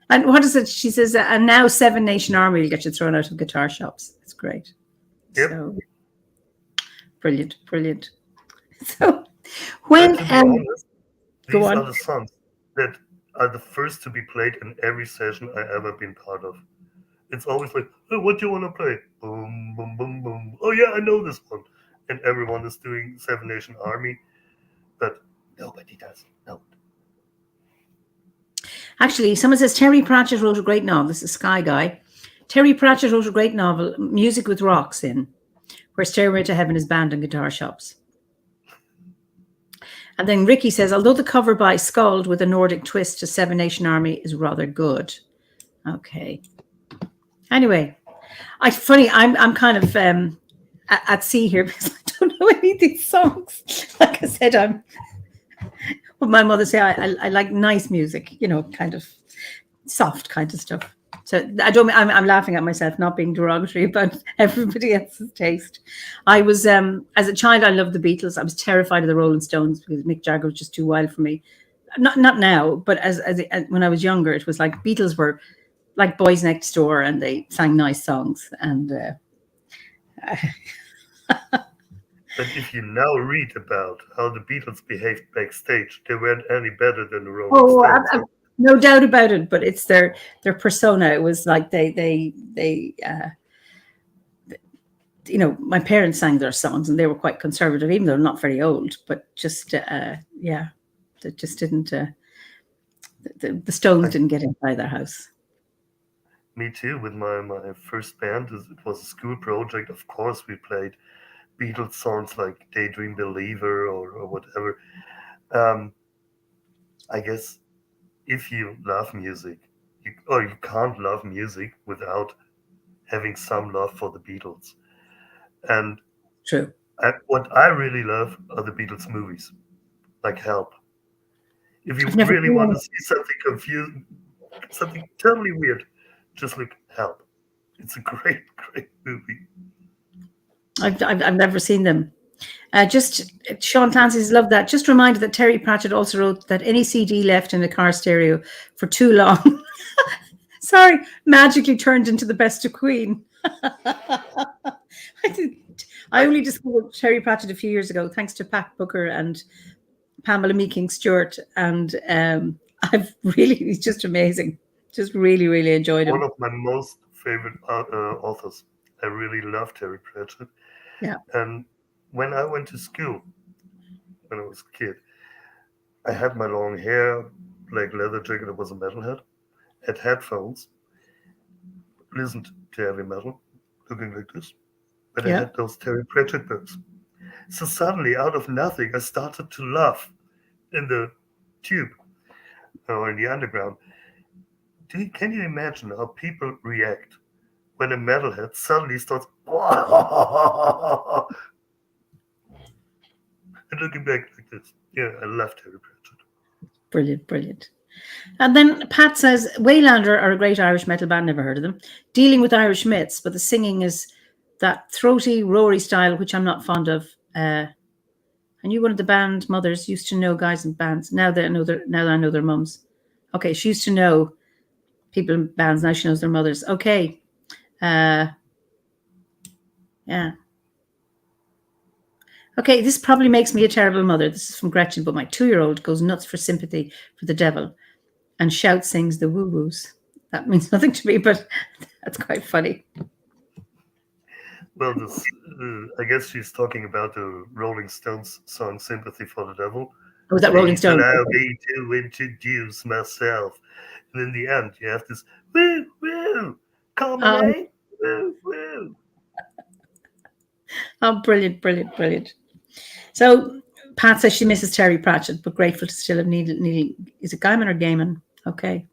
and what is it? She says, and now 7 Nation Army will get you thrown out of guitar shops. It's great. Yep. So brilliant. So when to be honest, these go on. are the songs that are the first to be played in every session I ever been part of. It's always like, oh, what do you want to play? Boom, boom, boom, boom. Oh yeah, I know this one. And everyone is doing 7 Nation Army, but nobody does. No. Actually, someone says Terry Pratchett wrote a great novel. This is Sky Guy. Terry Pratchett wrote a great novel, Music with Rocks in, where Stairway to Heaven is banned in guitar shops. And then Ricky says, although the cover by Skald with a Nordic twist to 7 Nation Army is rather good. Okay. Anyway, I'm kind of at sea here because I don't know any of these songs. Like I said, what my mother say, I like nice music, kind of soft kind of stuff. So I'm laughing at myself, not being derogatory about everybody else's taste. I was, as a child, I loved the Beatles. I was terrified of the Rolling Stones because Mick Jagger was just too wild for me. Not now, but as when I was younger, it was like Beatles were like boys next door and they sang nice songs. And but if you now read about how the Beatles behaved backstage, they weren't any better than the Rolling Stones. No doubt about it, but it's their persona. It was like they my parents sang their songs and they were quite conservative, even though not very old, but just they just didn't the Stones didn't get inside their house. Me too. With my first band, it was a school project. Of course, we played Beatles songs like Daydream Believer or whatever. I guess if you love music, you can't love music without having some love for the Beatles. And True. What I really love are the Beatles movies, like Help. If you really want to see something confusing, something totally weird, just look Help. It's a great movie. I've never seen them. Just Sean Clancy's loved that. Just reminded that Terry Pratchett also wrote that any CD left in the car stereo for too long, sorry, magically turned into the best of Queen. I only discovered Terry Pratchett a few years ago, thanks to Pat Booker and Pamela Meeking Stewart, and he's just amazing. Just really, really enjoyed him. One of my most favorite authors. I really love Terry Pratchett. Yeah. And when I went to school, when I was a kid, I had my long hair, black leather jacket. I was a metalhead. Had headphones, listened to heavy metal, looking like this. But I Yeah. had those Terry Pratchett books. So suddenly, out of nothing, I started to laugh in the tube or in the underground. Can you imagine how people react when a metalhead suddenly starts and looking back like this? Yeah, I love Terry Pratchett. Brilliant, brilliant. And then Pat says, Waylander are a great Irish metal band, never heard of them, dealing with Irish myths, but the singing is that throaty, roary style, which I'm not fond of. I knew one of the band mothers used to know guys in bands. Now that I know their mums. Okay, she used to know people in bands. Now she knows their mothers. Okay. Yeah. Okay, this probably makes me a terrible mother. This is from Gretchen, but my 2-year-old goes nuts for sympathy for the devil and sings the woo-woos. That means nothing to me, but that's quite funny. Well, I guess she's talking about the Rolling Stones song "Sympathy for the Devil." Was that Rolling Stone? Allow me to introduce myself, and in the end, you have this woo woo, call my name, woo woo. Oh, brilliant, brilliant, brilliant. So Pat says she misses Terry Pratchett, but grateful to still have Neil. Is it Gaiman or Gaiman? Okay.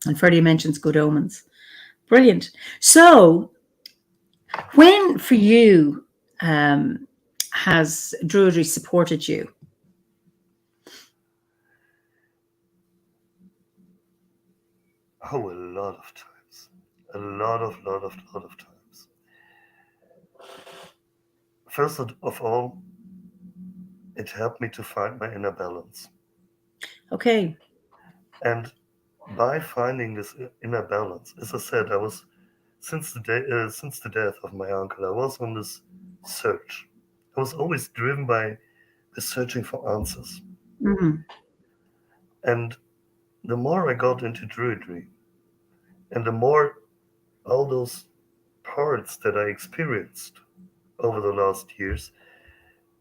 And Freddie mentions Good Omens. Brilliant. So when for you has druidry supported you? Oh, a lot of times. A lot of times. First of all, it helped me to find my inner balance. Okay. And by finding this inner balance, as I said, I was since the death of my uncle, I was on this search. I was always driven by the searching for answers. Mm-hmm. And the more I got into druidry, and the more all those parts that I experienced over the last years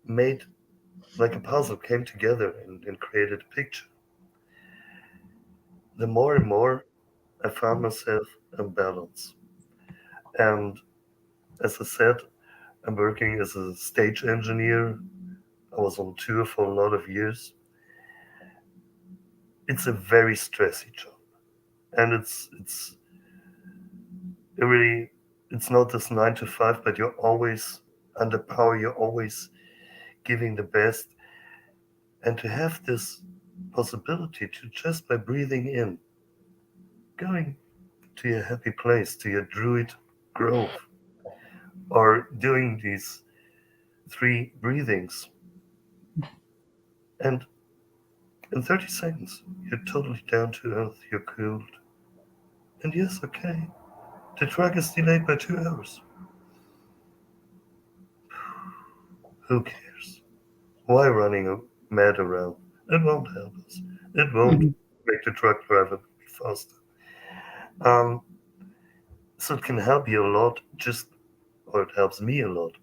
made like a puzzle came together and created a picture, the more and more I found myself in balance. And as I said, I'm working as a stage engineer. I was on tour for a lot of years. It's a very stressy job, and it's not this 9 to 5, but you're always under power. You're always giving the best, and to have this possibility to just by breathing in, going to your happy place, to your druid grove, or doing these 3 breathings, and in 30 seconds, you're totally down to earth, you're cooled. And yes, okay, the track is delayed by 2 hours. Who cares? Why running mad around? It won't help us. It won't make the truck driver faster. So it can help you a lot, or it helps me a lot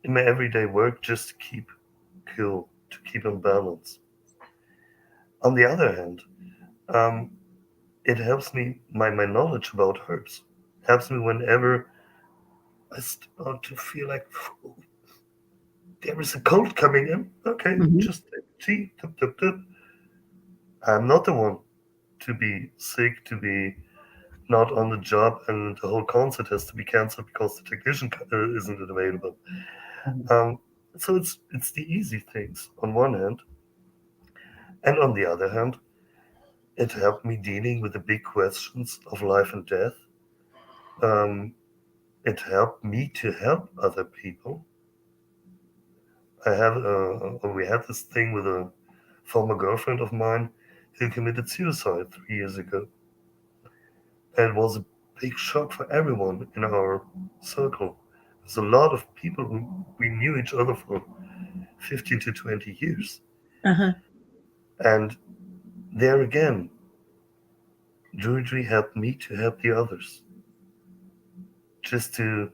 in my everyday work, just to keep cool, to keep in balance. On the other hand, it helps me, my knowledge about herbs helps me whenever I start to feel like there is a cold coming in. Okay, just take tea, tup, tup, tup. I'm not the one to be sick, to be not on the job, and the whole concert has to be cancelled because the technician isn't available. So it's the easy things on one hand, and on the other hand, it helped me dealing with the big questions of life and death. It helped me to help other people. We had this thing with a former girlfriend of mine who committed suicide 3 years ago. And it was a big shock for everyone in our circle. There's a lot of people who we knew each other for 15 to 20 years. Uh-huh. And there again, druidry helped me to help the others. Just to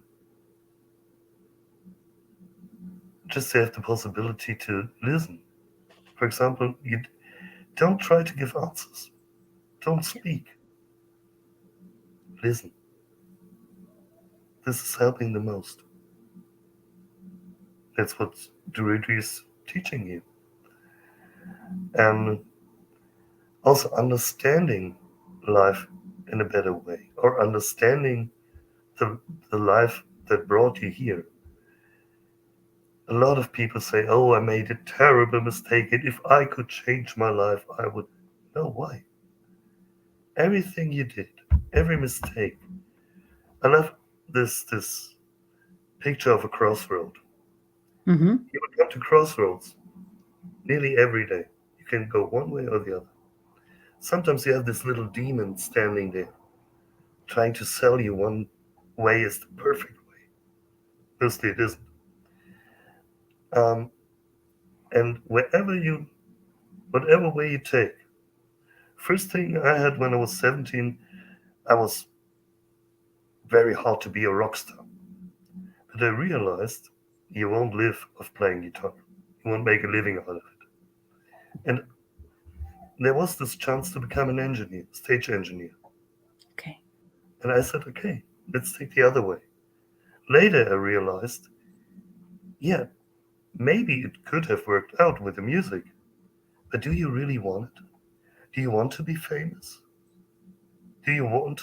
have the possibility to listen. For example, you don't try to give answers. Don't speak. Listen. This is helping the most. That's what druidry is teaching you. And also understanding life in a better way, or understanding the life that brought you here. A lot of people say, oh, I made a terrible mistake, and if I could change my life, I would. No, why? Everything you did, every mistake. I love this picture of a crossroad. Mm-hmm. You would come to crossroads nearly every day. You can go one way or the other. Sometimes you have this little demon standing there, trying to sell you one way is the perfect way. Mostly it isn't. And whatever way you take, first thing I had when I was 17, I was very hard to be a rock star. But I realized you won't live of playing guitar. You won't make a living out of it. And there was this chance to become an engineer, stage engineer. Okay. And I said, okay, let's take the other way. Later I realized, yeah, maybe it could have worked out with the music, but do you really want it? Do you want to be famous? Do you want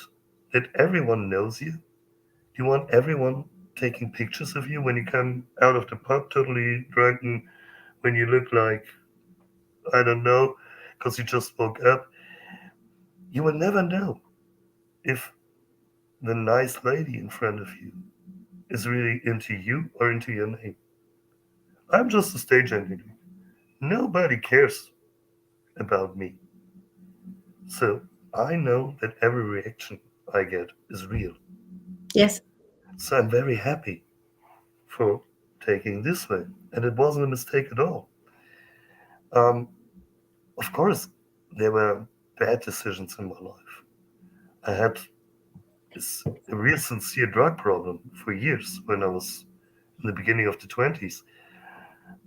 that everyone knows you? Do you want everyone taking pictures of you when you come out of the pub totally drunken, when you look like, I don't know, because you just woke up? You will never know if the nice lady in front of you is really into you or into your name. I'm just a stage engineer. Nobody cares about me. So I know that every reaction I get is real. Yes. So I'm very happy for taking this way. And it wasn't a mistake at all. Um, of course, there were bad decisions in my life. I had a real sincere drug problem for years when I was in the beginning of the 20s.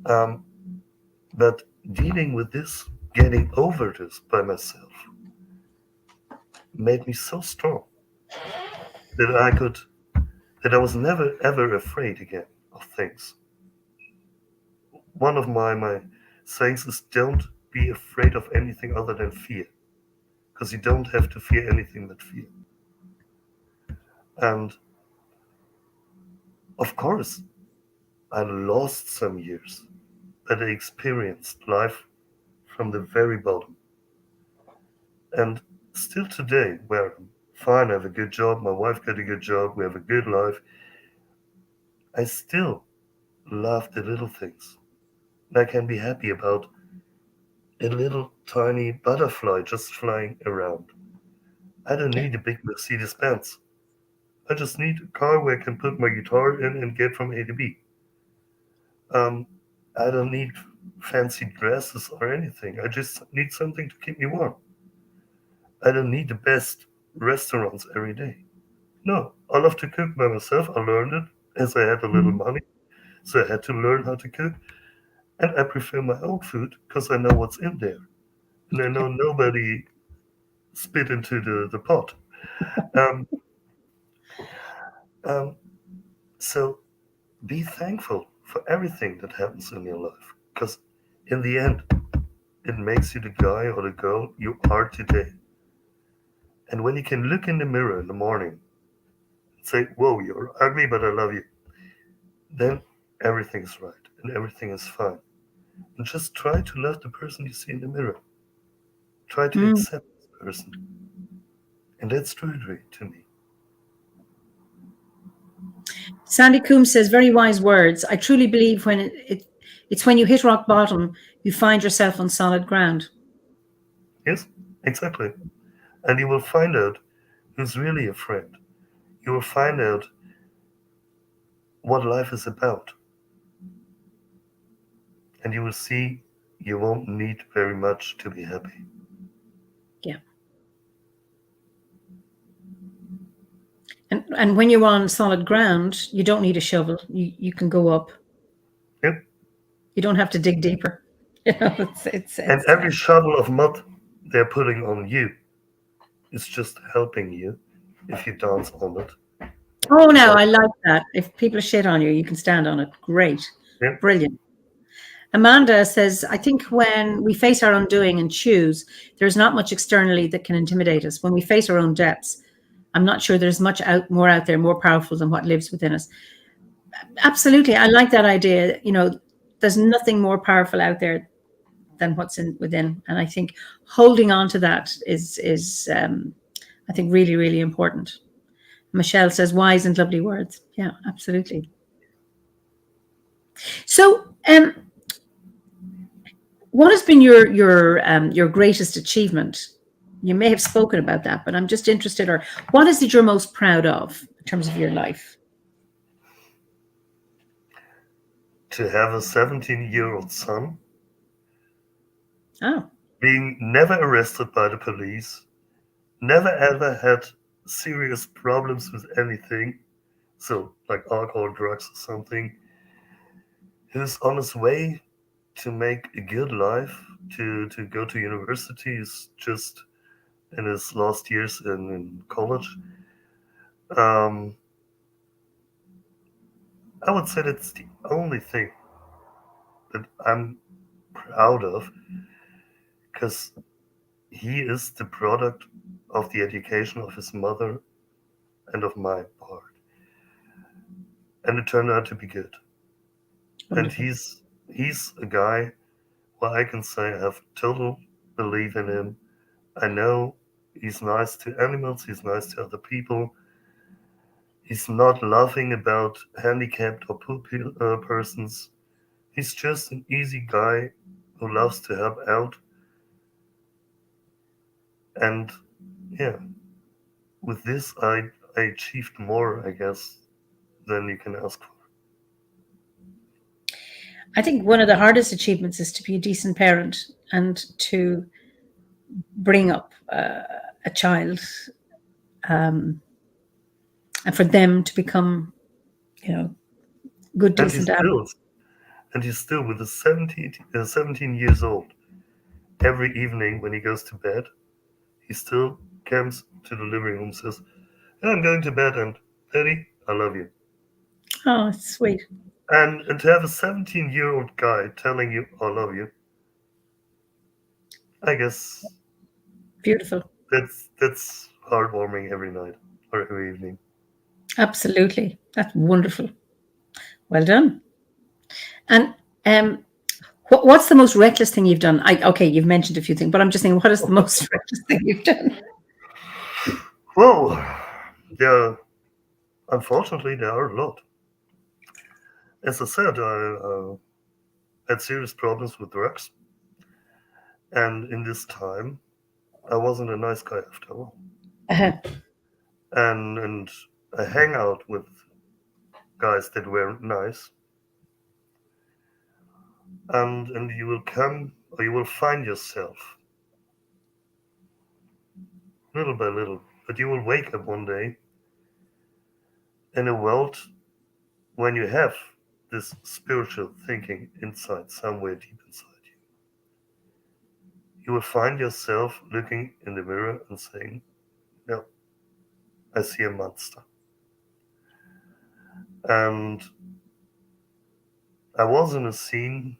Um, but dealing with this, getting over this by myself, made me so strong that I was never ever afraid again of things. One of my sayings is don't be afraid of anything other than fear, because you don't have to fear anything but fear. And of course, I lost some years, but I experienced life from the very bottom. And still today, where I'm fine, I have a good job, my wife got a good job, we have a good life, I still love the little things. And I can be happy about a little tiny butterfly just flying around. I don't need a big Mercedes Benz. I just need a car where I can put my guitar in and get from A to B. I don't need fancy dresses or anything. I just need something to keep me warm. I don't need the best restaurants every day. No, I love to cook by myself. I learned it as I had a little money. So I had to learn how to cook. And I prefer my own food because I know what's in there. And I know nobody spit into the pot. Um, um, so be thankful for everything that happens in your life. Because in the end, it makes you the guy or the girl you are today. And when you can look in the mirror in the morning and say, whoa, you're ugly, but I love you, then everything's right and everything is fine. And just try to love the person you see in the mirror. Try to accept this person. And that's druidry to me. Sandy Coombs says, very wise words. I truly believe when It's when you hit rock bottom, you find yourself on solid ground. Yes, exactly. And you will find out who's really a friend. You will find out what life is about. And you will see you won't need very much to be happy. Yeah. And when you're on solid ground, you don't need a shovel. You can go up. Yep. You don't have to dig deeper. And every shovel of mud they're putting on you is just helping you if you dance on it. Oh no, I like that. If people shit on you, you can stand on it. Great. Yep. Brilliant. Amanda says, I think when we face our undoing and choose, there's not much externally that can intimidate us. When we face our own depths, I'm not sure there's much more out there, more powerful than what lives within us. Absolutely. I like that idea. There's nothing more powerful out there than what's within. And I think holding on to that is I think, really, really important. Michelle says, wise and lovely words. Yeah, absolutely. So, what has been your greatest achievement? You may have spoken about that, but I'm just interested, or what is it you're most proud of in terms of your life? To have a 17-year-old son, Oh, being never arrested by the police, never ever had serious problems with anything, so like alcohol, drugs, or something. He was on his way to make a good life, to go to university. He's just in his last years in college. Um, I would say that's the only thing that I'm proud of, because he is the product of the education of his mother and of my part. And it turned out to be good. wonderful. And he's a guy where I can say I have total belief in him. I know he's nice to animals, he's nice to other people. He's not laughing about handicapped or poor persons. He's just an easy guy who loves to help out. And yeah, with this, I achieved more, I guess, than you can ask for. I think one of the hardest achievements is to be a decent parent and to bring up a child, and for them to become, good, And he's decent adults. still, and he's still with the 17 years old. Every evening when he goes to bed, he still comes to the living room and says, "Yeah, I'm going to bed, and Daddy, I love you." Oh, it's sweet. And to have a 17-year-old guy telling you, "I love you," I guess Beautiful. that's heartwarming every night or every evening. Absolutely. That's wonderful. Well done. And what's the most reckless thing you've done? Okay, you've mentioned a few things, but I'm just saying, what is the most reckless thing you've done? Well, yeah, unfortunately, there are a lot. As I said, I had serious problems with drugs, and in this time, I wasn't a nice guy after all. Uh-huh. And I hang out with guys that were nice, and you will come or you will find yourself little by little, but you will wake up one day in a world when you have this spiritual thinking inside, somewhere deep inside you. You will find yourself looking in the mirror and saying, "No, I see a monster." And I was in a scene,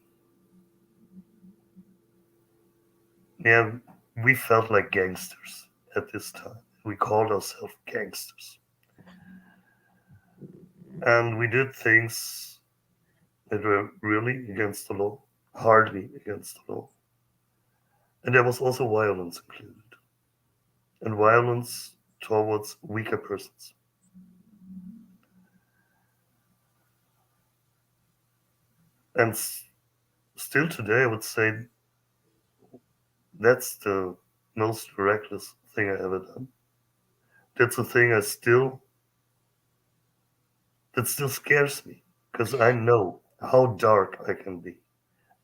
yeah, we felt like gangsters at this time. We called ourselves gangsters. And we did things that were really against the law, hardly against the law. And there was also violence included, and violence towards weaker persons. And still today, I would say that's the most reckless thing I ever done. That's the thing that still scares me, because I know how dark I can be.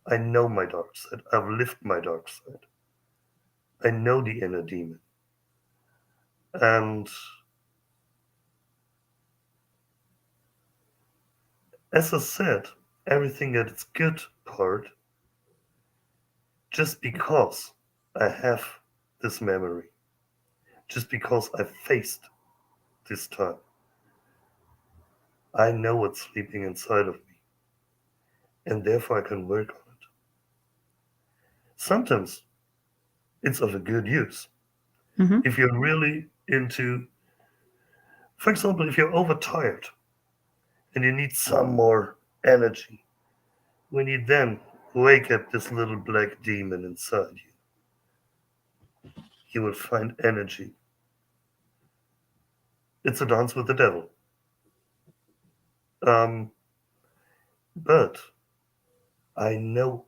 I know my dark side. I've lived my dark side. I know the inner demon. And as I said, everything that is good part, just because I have this memory, just because I faced this time, I know what's sleeping inside of me, and therefore I can work on it. Sometimes it's of a good use. Mm-hmm. If you're really into, for example, if you're overtired and you need some more energy, when you then wake up this little black demon inside you, you will find energy. It's a dance with the devil. Um, but I know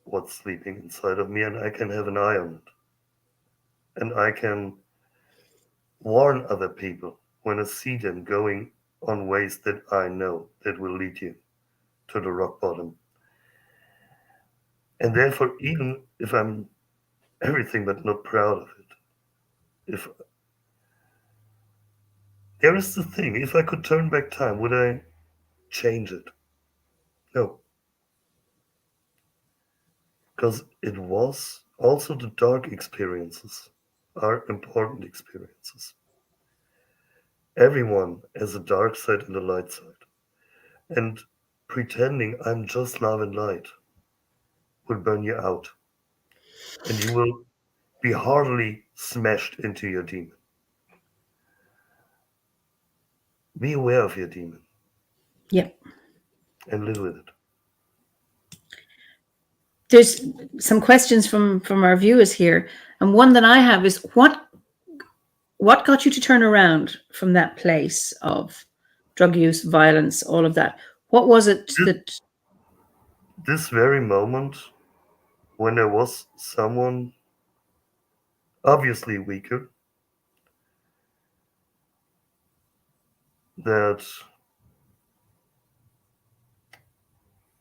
what's sleeping inside of me, and I can have an eye on it. And I can warn other people when I see them going on ways that I know that will lead you to the rock bottom. And therefore, even if I'm everything but not proud of it, if there is the thing, if I could turn back time, would I change it? No, because it was also the dark experiences are important experiences. Everyone has a dark side and a light side. And pretending I'm just love and light will burn you out. And you will be heartily smashed into your demon. Be aware of your demon Yep. and live with it. There's some questions from our viewers here, and one that I have is what got you to turn around from that place of drug use, violence, all of that? What was it This, that? this very moment when there was someone obviously weaker that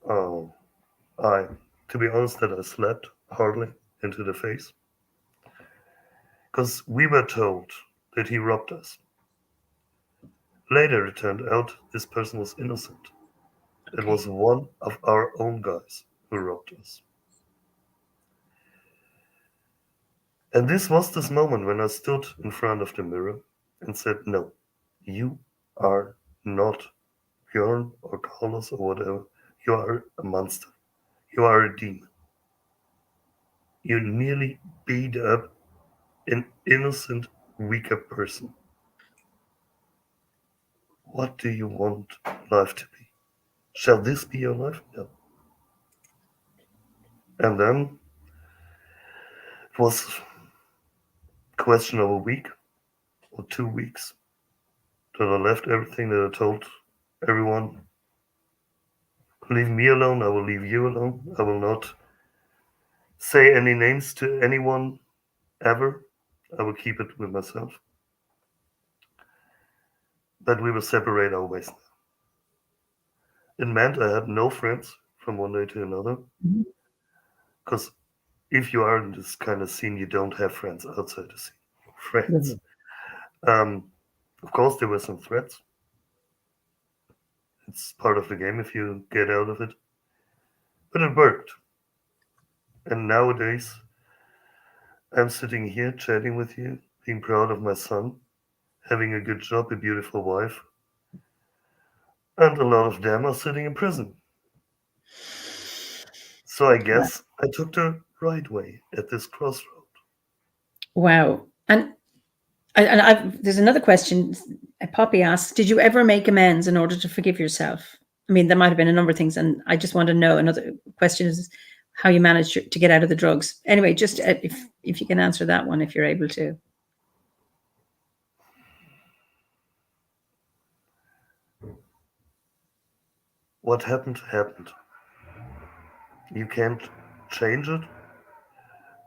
oh, I, to be honest, that I slapped hardly into the face. Because we were told that he robbed us. Later, it turned out this person was innocent. It Okay. was one of our own guys who robbed us. And this was this moment when I stood in front of the mirror and said, no, you are not Björn or Carlos or whatever. You are a monster. You are a demon. You nearly beat up an innocent, weaker person. What do you want life to be? Shall this be your life? No. And then it was a question of a week or 2 weeks that I left everything that I told everyone. Leave me alone, I will leave you alone. I will not say any names to anyone ever. I will keep it with myself. But we will separate our ways now. It meant I had no friends from one day to another. Mhm. Because if you are in this kind of scene, you don't have friends outside the scene. Friends. Mhm. Um, of course, there were some threats. It's part of the game if you get out of it. But it worked. And nowadays, I'm sitting here chatting with you, being proud of my son, having a good job, a beautiful wife, and a lot of them are sitting in prison. So I Wow. guess I took the right way at this crossroad. Wow. There's another question. Poppy asks, did you ever make amends in order to forgive yourself? I mean, there might have been a number of things, and I just want to know. Another question is how you managed to get out of the drugs. Anyway, just if you can answer that one, if you're able to. What happened, happened. You can't change it,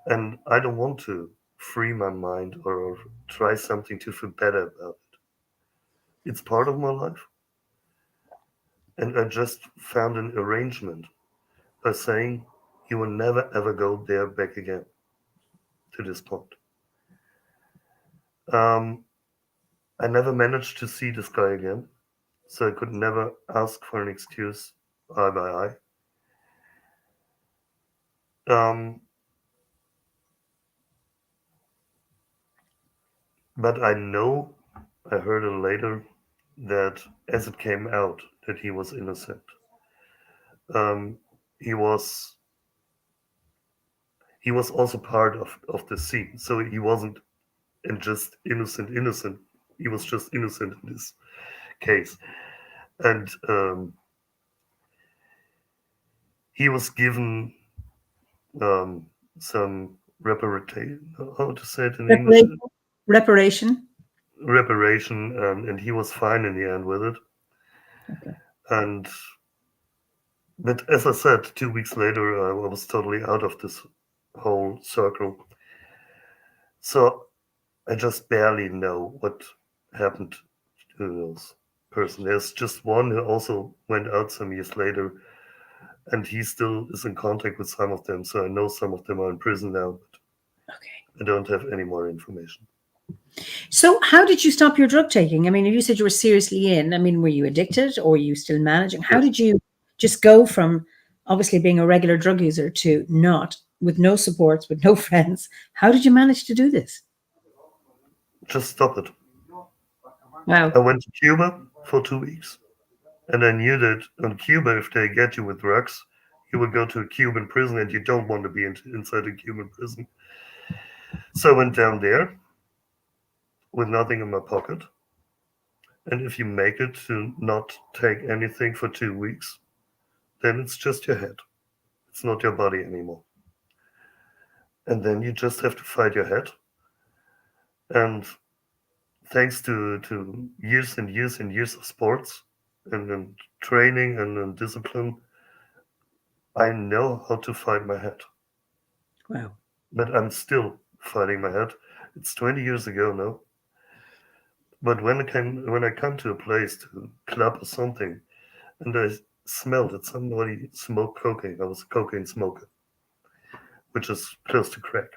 and I don't want to free my mind or try something to feel better about it. It's part of my life, and I just found an arrangement by saying you will never ever go there back again to this point. Um, I never managed to see this guy again, so I could never ask for an excuse eye by eye. Um, but I know, I heard it later, that as it came out that he was innocent, um, he was he was also part of the scene. So he wasn't and just innocent. He was just innocent in this case, and he was given um, some reparation. How to say it in English? Reparation. Reparation, and he was fine in the end with it. Okay. And but as I said, 2 weeks later, I was totally out of this whole circle. So I just barely know what happened to those person. There's just one who also went out some years later, and he still is in contact with some of them. So I know some of them are in prison now, but Okay. I don't have any more information. So how did you stop your drug taking? I mean, you said you were seriously in. I mean, were you addicted or were you still managing? How Yes. did you just go from obviously being a regular drug user to not, with no supports, with no friends? How did you manage to do this? Just stop it. Wow. I went to Cuba for 2 weeks, and I knew that on Cuba, if they get you with drugs, you will go to a Cuban prison, and you don't want to be inside a Cuban prison. So I went down there with nothing in my pocket. And if you make it to not take anything for 2 weeks, then it's just your head. It's not your body anymore. And then you just have to fight your head. And thanks to years and years and years of sports and training and discipline, I know how to fight my head. Wow. But I'm still fighting my head. It's 20 years ago now. But when I come to a place, to a club or something, and I smelled that somebody smoked cocaine. I was a cocaine smoker, which is close to crack.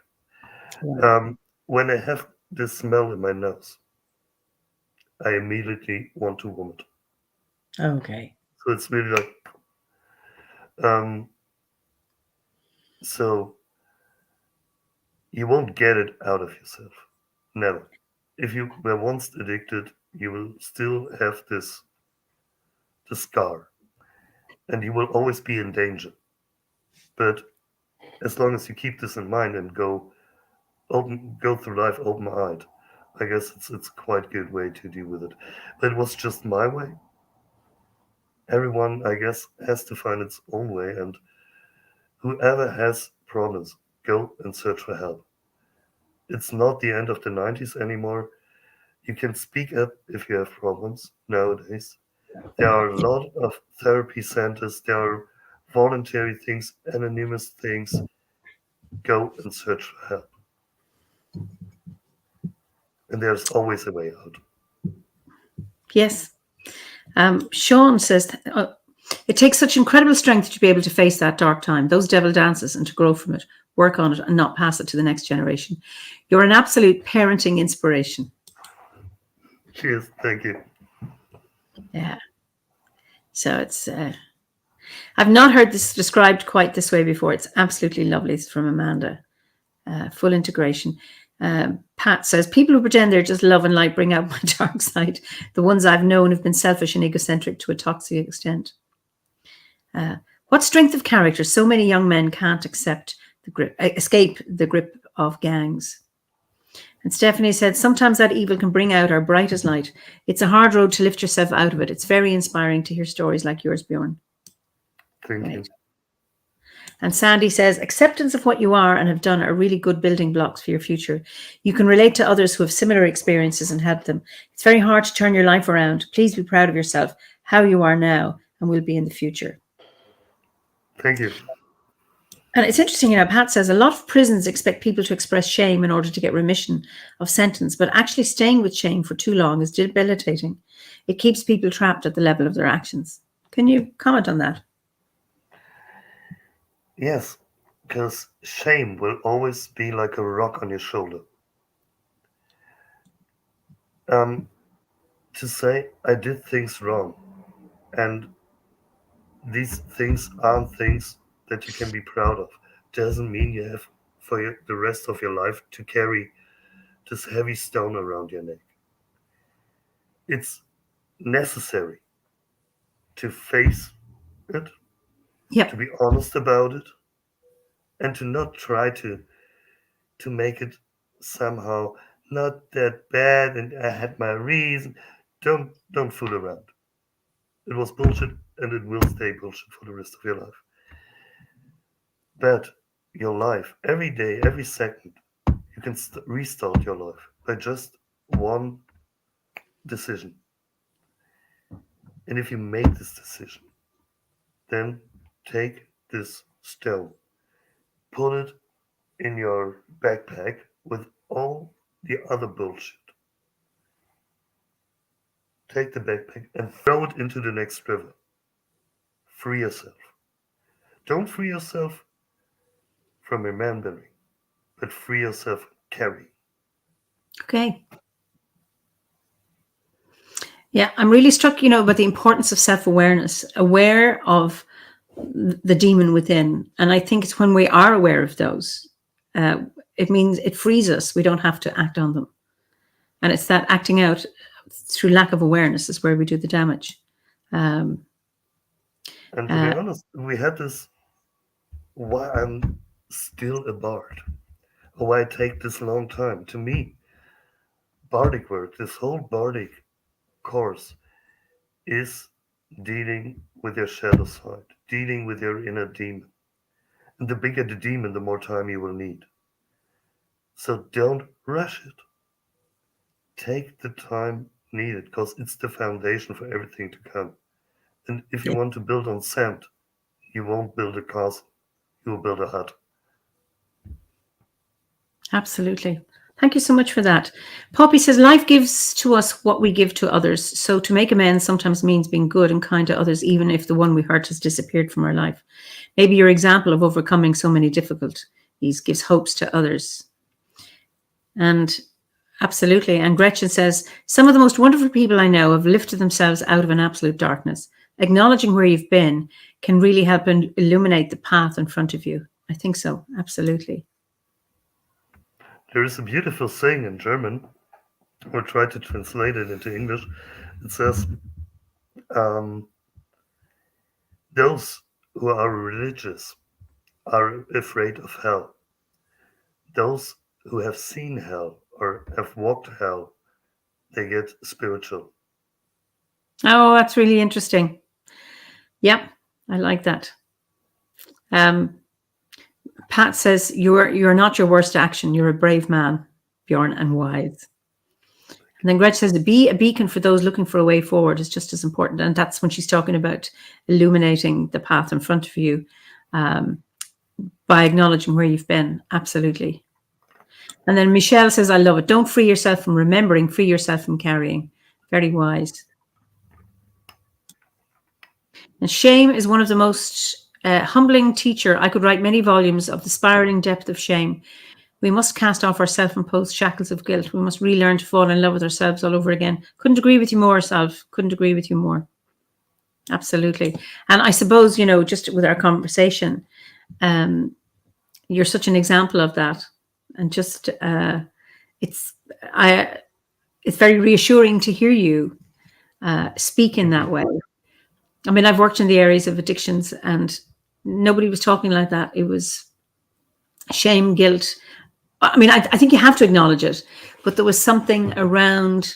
Wow. When I have this smell in my nose, I immediately want to vomit. Okay. So it's really like, um, so you won't get it out of yourself. Never. If you were once addicted, you will still have the scar, and you will always be in danger. But as long as you keep this in mind and go through life open-eyed, I guess it's quite a good way to deal with it. But it was just my way. Everyone, I guess, has to find its own way, and whoever has problems, go and search for help. It's not the end of the 90s anymore. You can speak up if you have problems nowadays. There are a lot of therapy centers, there are voluntary things, anonymous things. Go and search for help. And there's always a way out. Yes. Sean says, it takes such incredible strength to be able to face that dark time, those devil dances, and to grow from it, work on it, and not pass it to the next generation. You're an absolute parenting inspiration. Cheers. Thank you. Yeah. So it's, I've not heard this described quite this way before. It's absolutely lovely. It's from Amanda. Full integration. Pat says, people who pretend they're just love and light bring out my dark side. The ones I've known have been selfish and egocentric to a toxic extent. What strength of character? So many young men can't escape the grip of gangs. And Stephanie said, sometimes that evil can bring out our brightest light. It's a hard road to lift yourself out of it. It's very inspiring to hear stories like yours, Björn. Thank you. And Sandy says, acceptance of what you are and have done are really good building blocks for your future. You can relate to others who have similar experiences and help them. It's very hard to turn your life around. Please be proud of yourself, how you are now, and will be in the future. Thank you. And it's interesting, Pat says a lot of prisons expect people to express shame in order to get remission of sentence, but actually staying with shame for too long is debilitating. It keeps people trapped at the level of their actions. Can you comment on that? Yes, because shame will always be like a rock on your shoulder. To say, I did things wrong, and these things aren't things that you can be proud of, doesn't mean you have for the rest of your life to carry this heavy stone around your neck. It's necessary to face it, to be honest about it, and to not try to make it somehow not that bad and I had my reason. Don't fool around. It was bullshit and it will stay bullshit for the rest of your life. But your life, every day, every second, you can restart your life by just one decision. And if you make this decision, then take this stone, put it in your backpack with all the other bullshit. Take the backpack and throw it into the next river. Free yourself. Don't free yourself from remembering, but free yourself carrying. Okay. Yeah, I'm really struck, about the importance of self-awareness, aware of the demon within. And I think it's when we are aware of those, it means it frees us. We don't have to act on them. And it's that acting out through lack of awareness is where we do the damage. And to be honest, we had this, why I'm still a bard, or why I take this long time. To me, bardic work, this whole bardic course is dealing with your shadow side, dealing with your inner demon. And the bigger the demon, the more time you will need. So don't rush it. Take the time needed, because it's the foundation for everything to come. And if you want to build on sand, you won't build a castle, you will build a hut. Absolutely. Thank you so much for that. Poppy says, life gives to us what we give to others. So to make amends sometimes means being good and kind to others, even if the one we hurt has disappeared from our life. Maybe your example of overcoming so many difficulties gives hopes to others. And absolutely. And Gretchen says, some of the most wonderful people I know have lifted themselves out of an absolute darkness. Acknowledging where you've been can really help illuminate the path in front of you. I think so. Absolutely. There is a beautiful saying in German. I'll try to translate it into English. It says, those who are religious are afraid of hell. Those who have seen hell or have walked hell, they get spiritual. Oh, that's really interesting. Yep, I like that. Pat says, you're not your worst action. You're a brave man, Bjorn, and wise. And then Gretchen says, be a beacon for those looking for a way forward is just as important. And that's when she's talking about illuminating the path in front of you by acknowledging where you've been. Absolutely. And then Michelle says, I love it. Don't free yourself from remembering, free yourself from carrying. Very wise. And shame is one of the most humbling teacher. I could write many volumes of the spiraling depth of shame. We must cast off our self-imposed shackles of guilt. We must relearn to fall in love with ourselves all over again. Couldn't agree with you more, Salve. Couldn't agree with you more. Absolutely. And I suppose, just with our conversation, you're such an example of that. And just, it's very reassuring to hear you speak in that way. I mean, I've worked in the areas of addictions and nobody was talking like that. It was shame, guilt. I mean, I think you have to acknowledge it, but there was something around,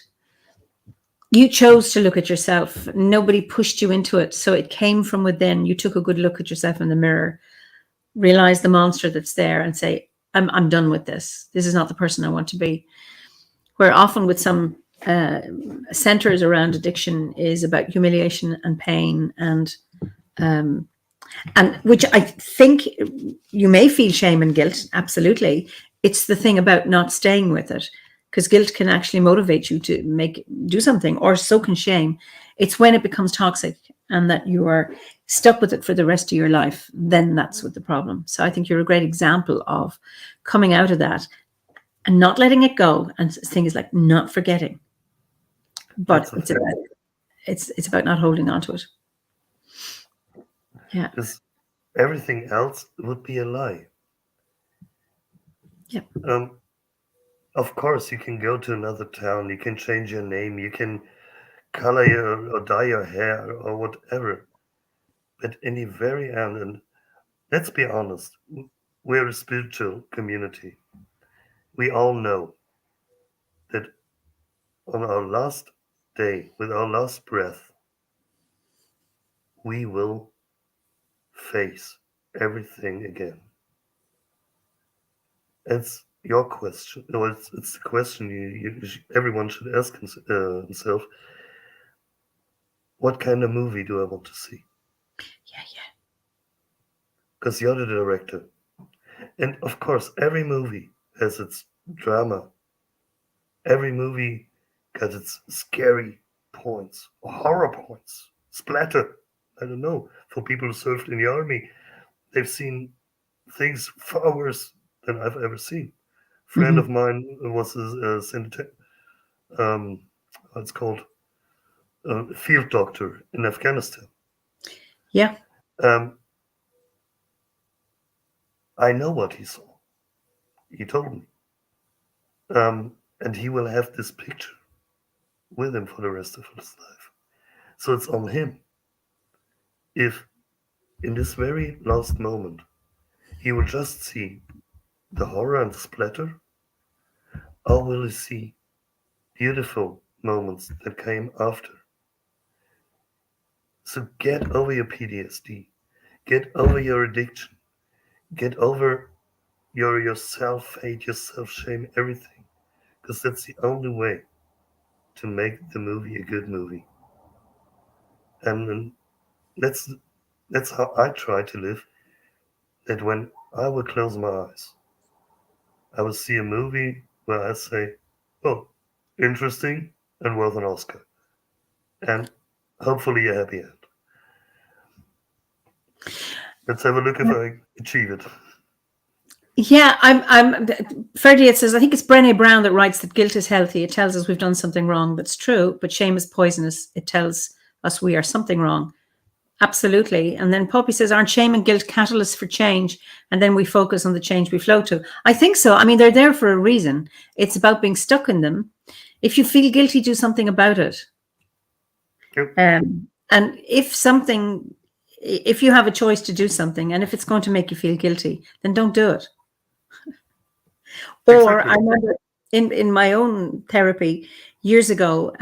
you chose to look at yourself. Nobody pushed you into it. So it came from within. You took a good look at yourself in the mirror, realize the monster that's there and say, I'm done with this. This is not the person I want to be. Where often with some centers around addiction is about humiliation and pain and And which I think you may feel shame and guilt. Absolutely. It's the thing about not staying with it, because guilt can actually motivate you to do something, or so can shame. It's when it becomes toxic and that you are stuck with it for the rest of your life, then that's what the problem. So I think you're a great example of coming out of that and not letting it go. And things like not forgetting, but it's about not holding on to it. Yeah. Because everything else would be a lie. Yeah. Of course, you can go to another town, you can change your name, you can color your or dye your hair or whatever. But in the very end, and let's be honest, we're a spiritual community. We all know that on our last day, with our last breath, we will face everything again. It's your question. No, it's the question everyone should ask himself. What kind of movie do I want to see? Yeah. Because you're the director. And of course, every movie has its drama. Every movie got its scary points, horror points, splatter. I don't know. For people who served in the army, they've seen things far worse than I've ever seen. A friend of mine was what's called a field doctor in Afghanistan. Yeah. I know what he saw. He told me. And he will have this picture with him for the rest of his life. So it's on him. If in this very last moment he will just see the horror and the splatter, or will he see beautiful moments that came after? So get over your PTSD, get over your addiction, get over your self-hate, your self-shame, everything, because that's the only way to make the movie a good movie. And that's how I try to live. That when I will close my eyes, I will see a movie where I say, "Oh, interesting and worth an Oscar," and hopefully a happy end. Let's have a look if I achieve it. Yeah, I'm Ferdy, it says, I think it's Brené Brown that writes that guilt is healthy. It tells us we've done something wrong. That's true. But shame is poisonous. It tells us we are something wrong. Absolutely. And then Poppy says, aren't shame and guilt catalysts for change? And then we focus on the change we flow to. I think so. I mean, they're there for a reason. It's about being stuck in them. If you feel guilty, do something about it. Yep. And if you have a choice to do something, and if it's going to make you feel guilty, then don't do it. Or Exactly. I remember in my own therapy years ago,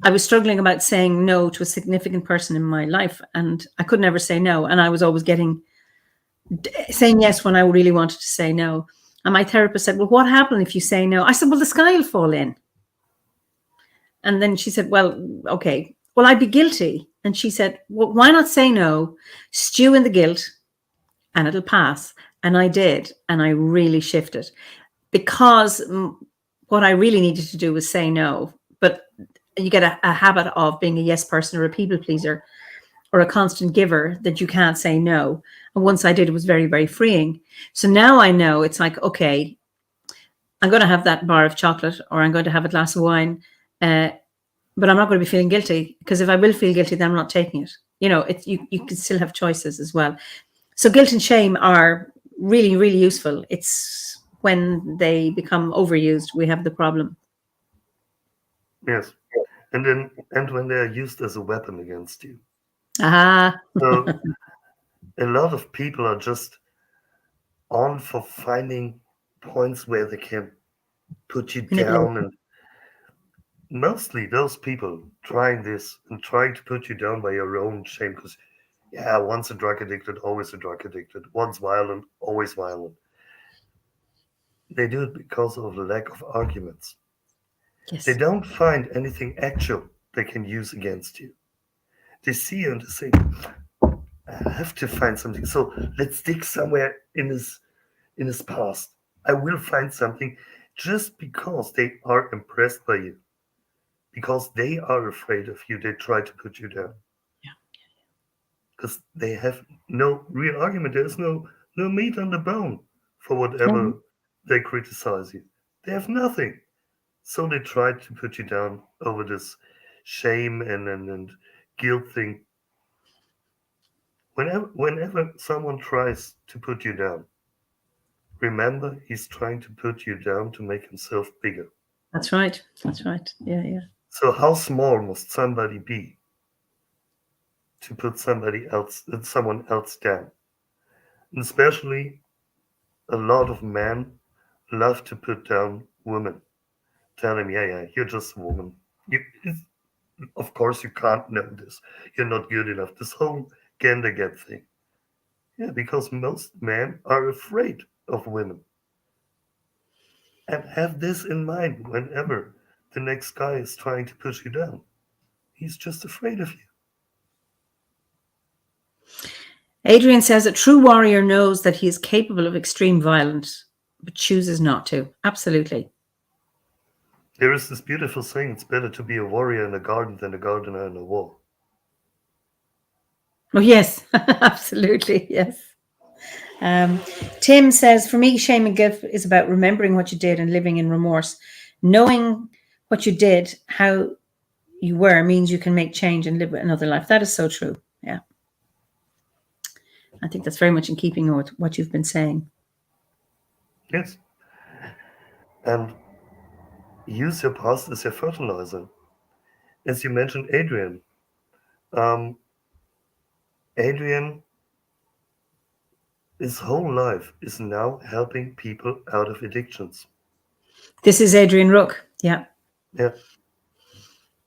I was struggling about saying no to a significant person in my life, and I could never say no. And I was always saying yes when I really wanted to say no. And my therapist said, well, what happens if you say no? I said, well, the sky will fall in. And then she said, well, okay, well, I'd be guilty. And she said, well, why not say no, stew in the guilt, and it'll pass. And I did. And I really shifted, because what I really needed to do was say no. But you get a habit of being a yes person or a people pleaser or a constant giver that you can't say no. And once I did, it was very, very freeing. So now I know it's like, okay, I'm going to have that bar of chocolate, or I'm going to have a glass of wine, but I'm not going to be feeling guilty, because if I will feel guilty, then I'm not taking it. You know, you can still have choices as well. So guilt and shame are really, really useful. It's when they become overused, we have the problem. Yes. And when they are used as a weapon against you. Ah. So a lot of people are just on for finding points where they can put you down, and mostly those people trying this and trying to put you down by your own shame, because once a drug addicted, always a drug addicted, once violent, always violent. They do it because of the lack of arguments. Yes. They don't find anything actual they can use against you. They see you and they say, I have to find something. So let's dig somewhere in his past. I will find something just because they are impressed by you, because they are afraid of you. They try to put you down Yeah. because they have no real argument. There's no meat on the bone for Mhm. whatever they criticize you. They have nothing. So they try to put you down over this shame and guilt thing. Whenever someone tries to put you down, remember he's trying to put you down to make himself bigger. That's right. That's right. Yeah, yeah. So how small must somebody be to put someone else down? And especially a lot of men love to put down women, tell them, yeah, you're just a woman. Of course, you can't know this. You're not good enough. This whole gender gap thing. Yeah, because most men are afraid of women. And have this in mind whenever the next guy is trying to push you down. He's just afraid of you. Adrian says a true warrior knows that he is capable of extreme violence, but chooses not to. Absolutely. There is this beautiful saying, it's better to be a warrior in a garden than a gardener in a wall. Oh, yes, absolutely. Yes. Tim says, for me, shame and guilt is about remembering what you did and living in remorse. Knowing what you did, how you were, means you can make change and live another life. That is so true. Yeah. I think that's very much in keeping with what you've been saying. Yes. And use your past as your fertilizer. As you mentioned, Adrian. Um, Adrian, his whole life is now helping people out of addictions. This is Adrian Rook. Yeah. Yeah.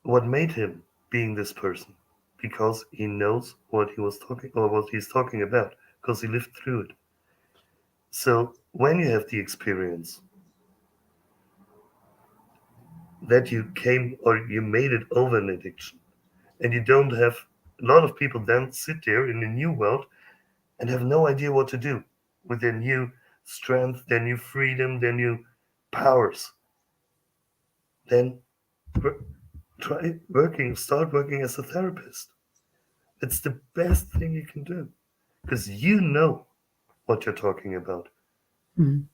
What made him being this person? Because he knows what he was talking or what he's talking about, because he lived through it. So when you have the experience that you came or you made it over an addiction, and you don't have a lot of people then sit there in a new world and have no idea what to do with their new strength, their new freedom, their new powers, then start working as a therapist. It's the best thing you can do because you know what you're talking about. Mm.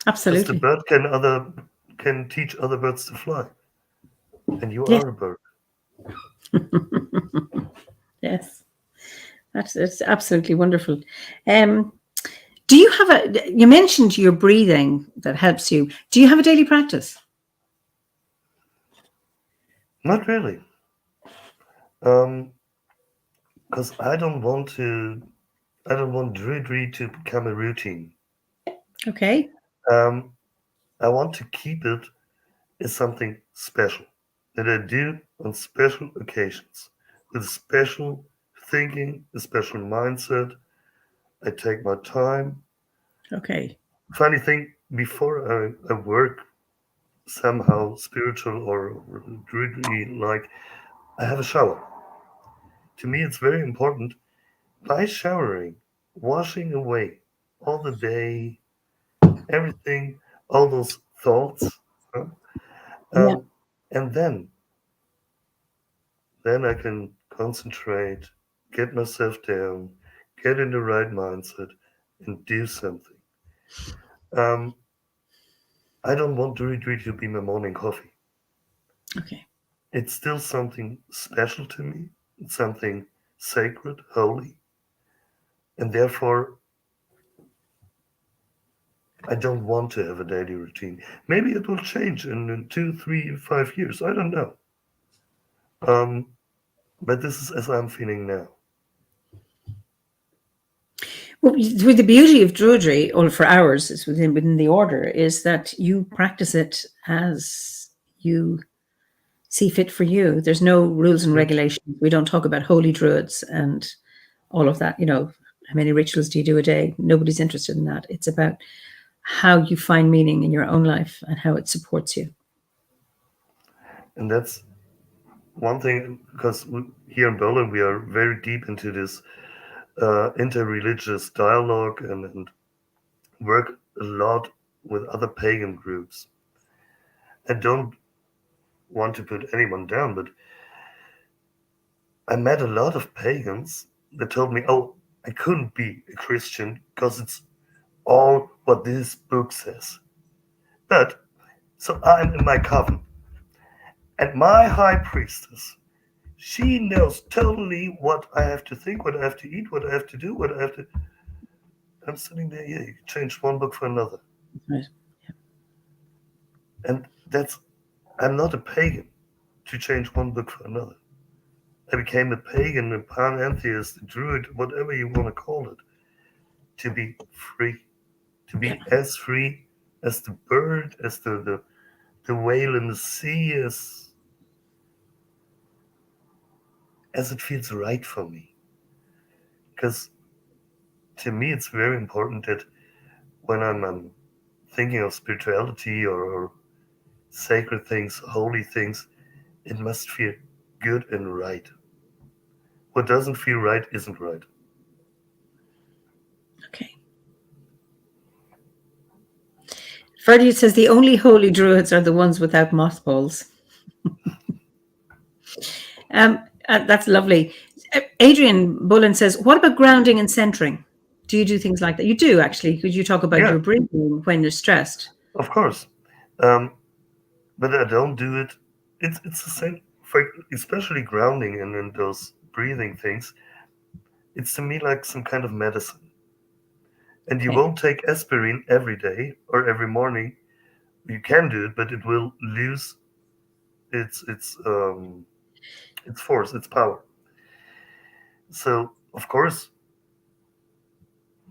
Because the Absolutely. bird can teach other birds to fly, and you Yes. are a bird. Yes. That's absolutely wonderful. Do you have you mentioned your breathing that helps you. Do you have a daily practice? Not really, because I don't want druidry to become a routine. Okay. Um, I want to keep it as something special that I do on special occasions with special thinking, a special mindset. I take my time. Okay. Funny thing, before I work somehow spiritual or druidry like, I have a shower. To me, it's very important by showering, washing away all the day, everything, all those thoughts. Huh? Yeah. Um, and then I can concentrate, get myself down, get in the right mindset, and do something. Um, I don't want Duri to be my morning coffee. Okay. It's still something special to me. It's something sacred, holy, and therefore I don't want to have a daily routine. Maybe it will change in 2, 3, 5 years. I don't know. Um, but this is as I'm feeling now. Well, with the beauty of druidry, or for ours, is within the order, is that you practice it as you see fit for you. There's no rules and Mm. regulations. We don't talk about holy druids and all of that. How many rituals do you do a day? Nobody's interested in that. It's about how you find meaning in your own life and how it supports you. And that's one thing, because here in Berlin we are very deep into this interreligious dialogue and work a lot with other pagan groups. I don't want to put anyone down, but I met a lot of pagans that told me, oh, I couldn't be a Christian because it's all what this book says. But, so I'm in my coven, and my high priestess, she knows totally what I have to think, what I have to eat, what I have to do, what I have to. I'm sitting there, yeah, you change one book for another. Right. And I'm not a pagan to change one book for another. I became a pagan, a panentheist, a druid, whatever you want to call it, to be free, to be as free as the bird, as the whale in the sea, as it feels right for me. Because to me, it's very important that when I'm thinking of spirituality or sacred things, holy things, it must feel good and right. What doesn't feel right isn't right. Okay. Ferdy says the only holy druids are the ones without mothballs. That's lovely. Adrian Bullen says, what about grounding and centering? Do you do things like that? You do, actually. Could you talk about your breathing when you're stressed? Of course. But I don't do it. It's the same, for especially grounding and those breathing things. It's to me like some kind of medicine. And you won't take aspirin every day or every morning. You can do it, but it will lose its force, its power. So of course,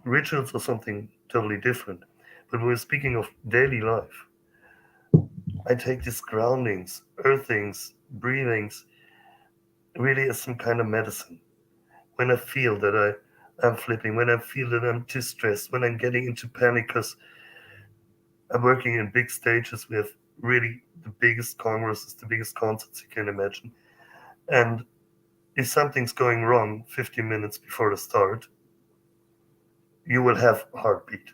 rituals are something totally different. But when we're speaking of daily life, I take these groundings, earthings, breathings really as some kind of medicine. When I feel that I'm flipping, when I feel that I'm too stressed, when I'm getting into panic because I'm working in big stages. We have really the biggest congresses, the biggest concerts you can imagine. And if something's going wrong 15 minutes before the start, you will have a heartbeat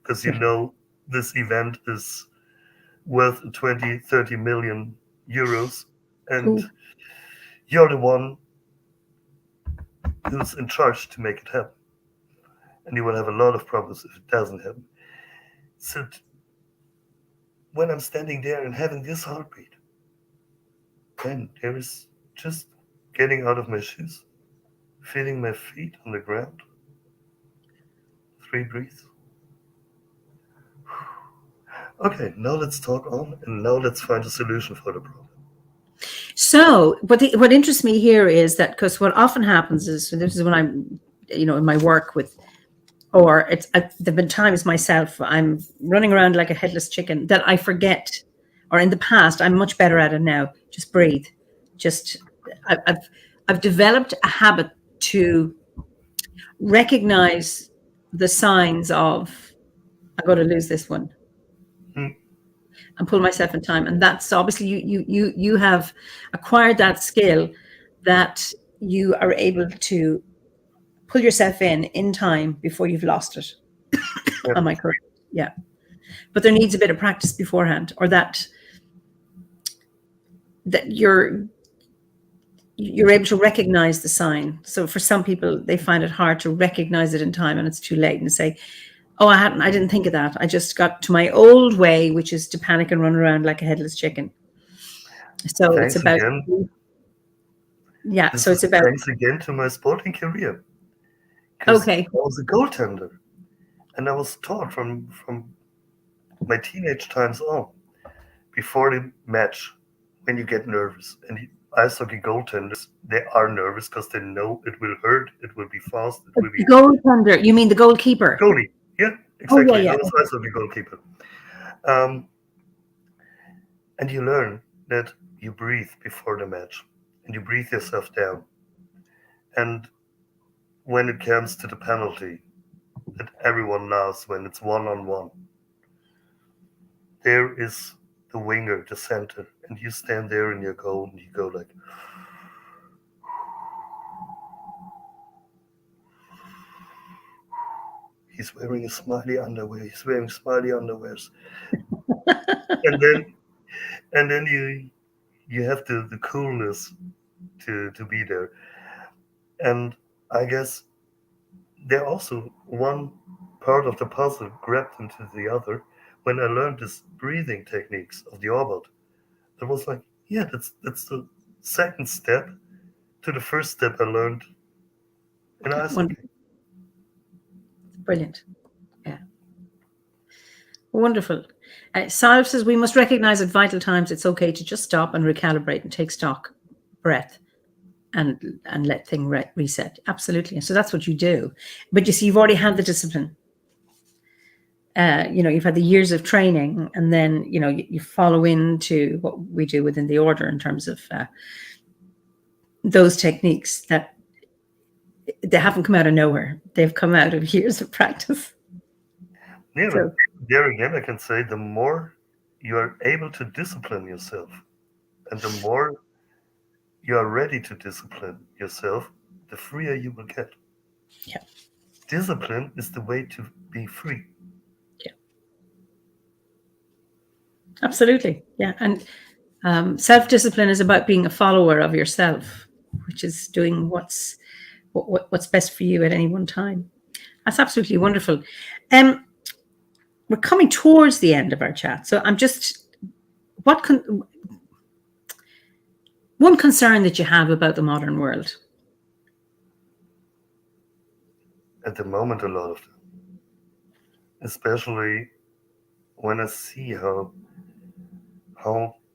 because you know this event is worth 20, 30 million euros. And you're the one who's in charge to make it happen. And you will have a lot of problems if it doesn't happen. So when I'm standing there and having this heartbeat, then there is just getting out of my shoes, feeling my feet on the ground. 3 breaths. Okay, now let's talk on, and now let's find a solution for the problem. So what interests me here is that, because what often happens is, and this is when I'm, in my work with, or there've been times myself, I'm running around like a headless chicken that I forget, or in the past, I'm much better at it now. Just breathe. I've developed a habit to recognize the signs of, I'm going to lose this one, and pull myself in time. And that's obviously you have acquired that skill that you are able to pull yourself in time before you've lost it. Yeah. Am I correct? Yeah. But there needs a bit of practice beforehand, or that you're able to recognize the sign. So for some people, they find it hard to recognize it in time, and it's too late, and say, oh, I didn't think of that. I just got to my old way, which is to panic and run around like a headless chicken. So thanks it's about, again. Yeah. So it's about, thanks again to my sporting career. Okay. I was a goaltender, and I was taught from my teenage times on, before the match, when you get nervous, and ice hockey goaltenders, they are nervous because they know it will hurt, it will be fast, it will be. Goaltender, you mean the goalkeeper? Goalie, yeah, exactly. I was ice hockey goalkeeper. And you learn that you breathe before the match, and you breathe yourself down. And when it comes to the penalty, that everyone loves when it's 1-on-1, there is the winger, the center, and you stand there in your goal and you go like, he's wearing a smiley underwear. He's wearing smiley underwears. And then you have the coolness to be there. And I guess there also one part of the puzzle grabbed into the other when I learned this breathing techniques of the OBOD. It was like, yeah, that's the second step to the first step I learned in ice hockey. Brilliant. Yeah. Wonderful. Salve says we must recognize at vital times it's okay to just stop and recalibrate and take stock, breath, and let things reset. Absolutely. And so that's what you do. But you see, you've already had the discipline. You've had the years of training, and then you follow into what we do within the order in terms of those techniques that they haven't come out of nowhere. They've come out of years of practice. Yeah, so, there again, I can say the more you are able to discipline yourself, and the more you are ready to discipline yourself, the freer you will get. Yeah. Discipline is the way to be free. Yeah. Absolutely. Yeah. And self-discipline is about being a follower of yourself, which is doing what's best for you at any one time. That's absolutely wonderful. We're coming towards the end of our chat. So I'm just, one concern that you have about the modern world? At the moment, a lot of them. Especially when I see how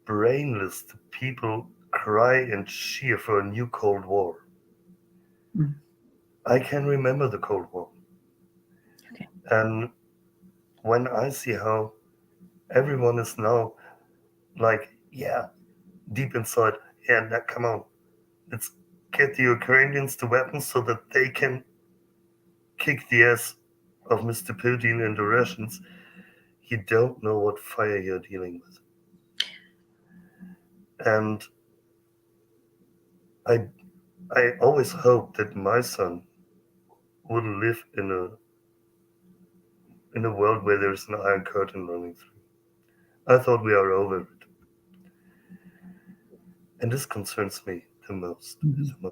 brainless the people cry and cheer for a new Cold War. Mm. I can remember the Cold War. Okay. And when I see how everyone is now like, yeah, deep inside, yeah, now, come on, let's get the Ukrainians the weapons so that they can kick the ass of Mr. Putin and the Russians, you don't know what fire you're dealing with. And I always hoped that my son wouldn't live in a world where there's an iron curtain running through. I thought we are over it. And this concerns me the most. Mm-hmm.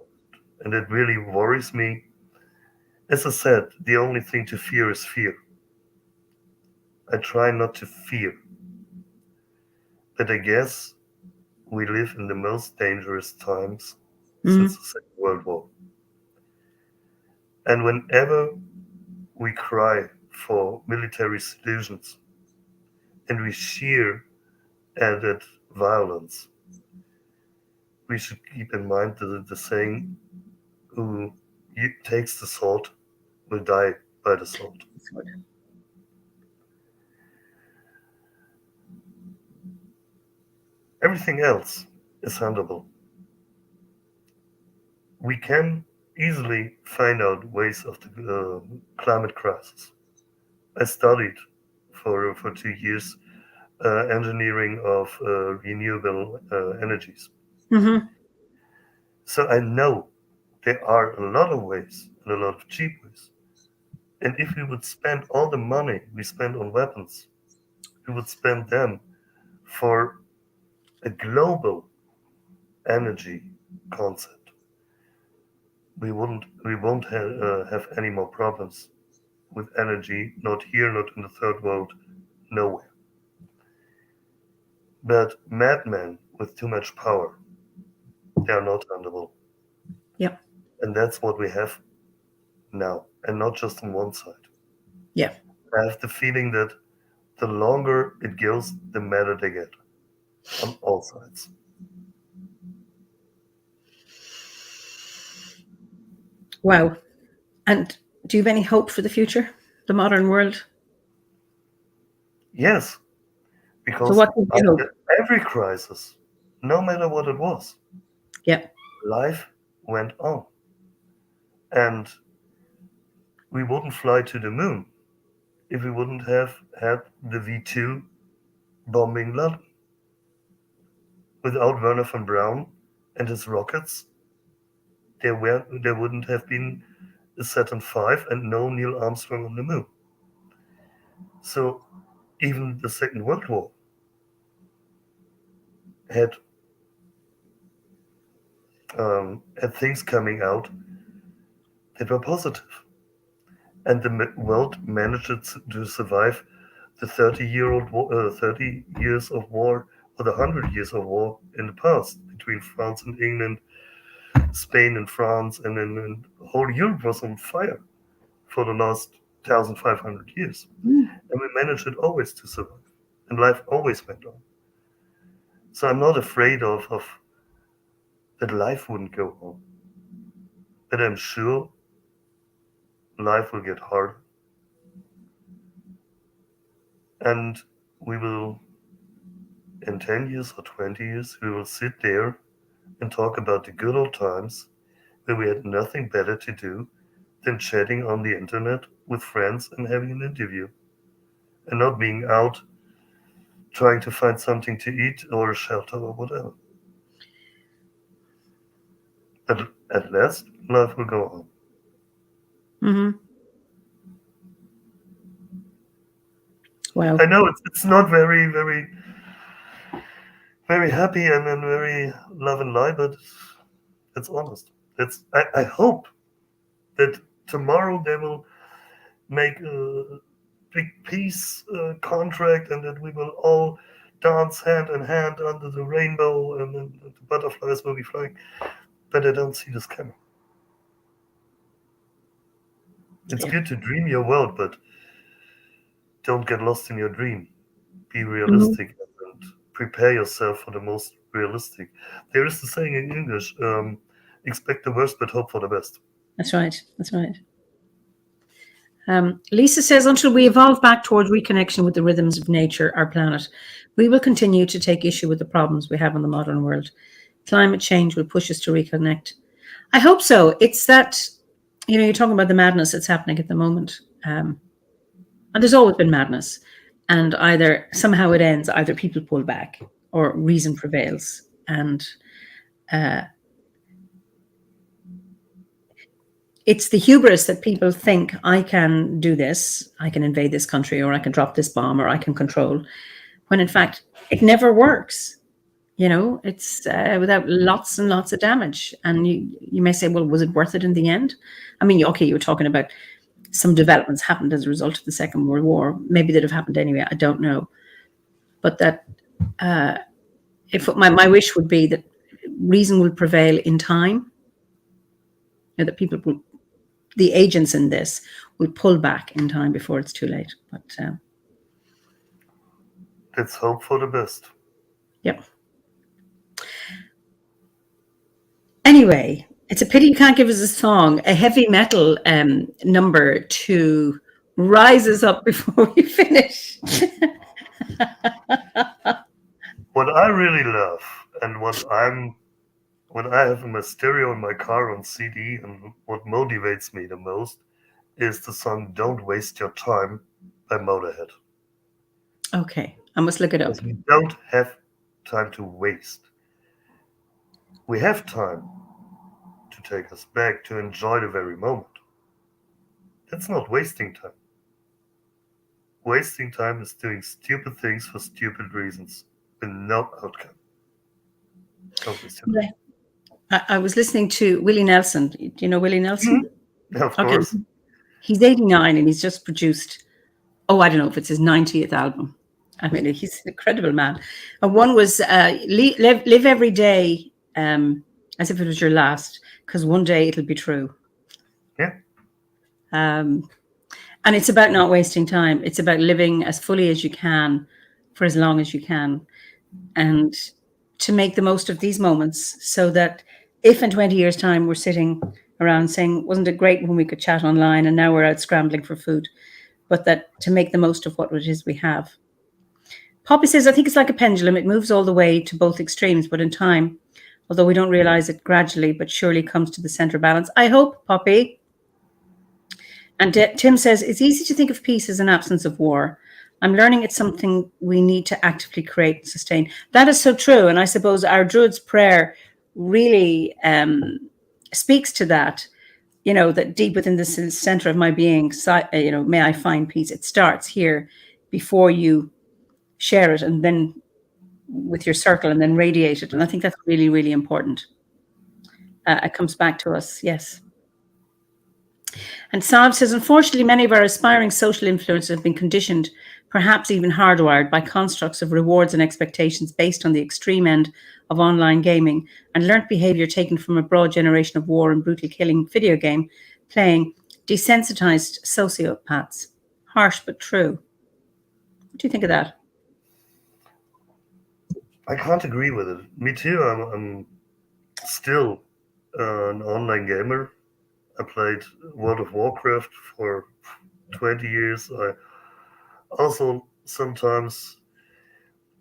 And it really worries me. As I said, the only thing to fear is fear. I try not to fear. But I guess we live in the most dangerous times since the Second World War. And whenever we cry for military solutions and we cheer at violence, we should keep in mind that the saying, who takes the sword will die by the sword. Everything else is handleable. We can easily find out ways of the climate crisis. I studied for 2 years engineering of renewable energies. Mm-hmm. So I know there are a lot of ways and a lot of cheap ways. And if we would spend all the money we spend on weapons, we would spend them for a global energy concept. We won't have any more problems with energy, not here, not in the third world, nowhere. But madmen with too much power, they are not handleable. Yeah. And that's what we have now, and not just on one side. Yeah. I have the feeling that the longer it goes, the madder they get on all sides. Wow. And do you have any hope for the future, the modern world? Yes, because so after every crisis, no matter what it was, life went on. And we wouldn't fly to the moon if we wouldn't have had the V2 bombing London. Without Wernher von Braun and his rockets, there wouldn't have been a Saturn V and no Neil Armstrong on the moon. So even the Second World War had things coming out that were positive, and the world managed to survive the 30 years of war, or the 100 years of war in the past between France and England, Spain and France, and then the whole Europe was on fire for the last 1,500 years. And we managed it always to survive, and life always went on. So I'm not afraid of that life wouldn't go on, but I'm sure life will get harder, and we will, in 10 years or 20 years, we will sit there and talk about the good old times where we had nothing better to do than chatting on the internet with friends and having an interview, and not being out trying to find something to eat or a shelter or whatever. But at last, life will go on. Mm-hmm. Wow. I know it's not very, very, very happy and then very love and light, but it's honest. I hope that tomorrow they will make a big peace contract, and that we will all dance hand in hand under the rainbow, and then the butterflies will be flying. But I don't see this coming. It's good to dream your world, but don't get lost in your dream. Be realistic and prepare yourself for the most realistic. There is the saying in English, expect the worst but hope for the best. That's right. That's right. Lisa says, until we evolve back towards reconnection with the rhythms of nature, our planet, we will continue to take issue with the problems we have in the modern world. Climate change will push us to reconnect. I hope so. It's that, you're talking about the madness that's happening at the moment. And there's always been madness. And either somehow it ends, either people pull back or reason prevails. And it's the hubris that people think, I can do this, I can invade this country, or I can drop this bomb, or I can control, when in fact it never works. It's without lots and lots of damage. And you may say, well, was it worth it in the end? I mean, okay, you were talking about some developments happened as a result of the Second World War. Maybe they'd have happened anyway. I don't know. But that if my wish would be that reason will prevail in time, that people will, the agents in this, will pull back in time before it's too late. But let's hope for the best. Yep. Anyway, it's a pity you can't give us a song, a heavy metal number to rise us up before we finish. What I really love, and when I have my stereo in my car on CD, and what motivates me the most is the song Don't Waste Your Time by Motorhead. Okay, I must look it up. Because we don't have time to waste. We have time to take us back, to enjoy the very moment. That's not wasting time. Wasting time is doing stupid things for stupid reasons with no outcome. Right. I was listening to Willie Nelson. Do you know Willie Nelson? Mm-hmm. Of course. He's 89 and he's just produced, I don't know if it's his 90th album. I mean, he's an incredible man. And one was live every day as if it was your last, because one day it'll be true. Yeah. And it's about not wasting time. It's about living as fully as you can for as long as you can, and to make the most of these moments, so that if in 20 years' time we're sitting around saying, wasn't it great when we could chat online and now we're out scrambling for food, but that to make the most of what it is we have. Poppy says, I think it's like a pendulum. It moves all the way to both extremes, but in time, although we don't realize it, gradually but surely comes to the center balance. I hope, Poppy. And Tim says, it's easy to think of peace as an absence of war. I'm learning it's something we need to actively create and sustain. That is so true. And I suppose our Druid's prayer really speaks to that, that deep within the center of my being, may I find peace. It starts here before you share it, and then with your circle, and then radiate it. And I think that's really, really important. It comes back to us, yes. And Saab says, unfortunately, many of our aspiring social influencers have been conditioned, perhaps even hardwired, by constructs of rewards and expectations based on the extreme end of online gaming, and learnt behaviour taken from a broad generation of war and brutal killing video game playing desensitized sociopaths. Harsh but true. What do you think of that? I can't agree with it. Me too. I'm still an online gamer. I played World of Warcraft for 20 years. I also sometimes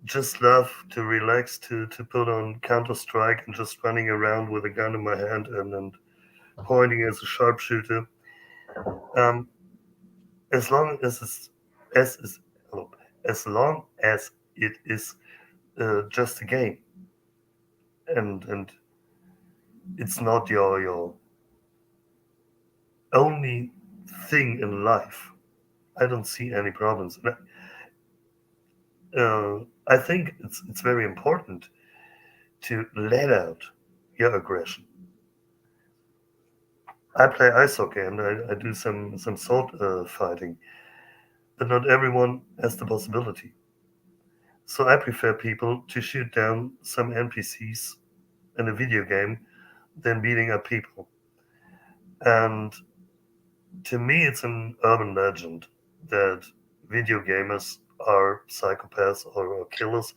just love to relax, to put on Counter-Strike and just running around with a gun in my hand and pointing as a sharpshooter. As long as it is just a game, and it's not your only thing in life, I don't see any problems. I think it's very important to let out your aggression. I play ice hockey and I do some sword fighting, but not everyone has the possibility. So I prefer people to shoot down some NPCs in a video game than beating up people. And to me, it's an urban legend that video gamers are psychopaths or killers.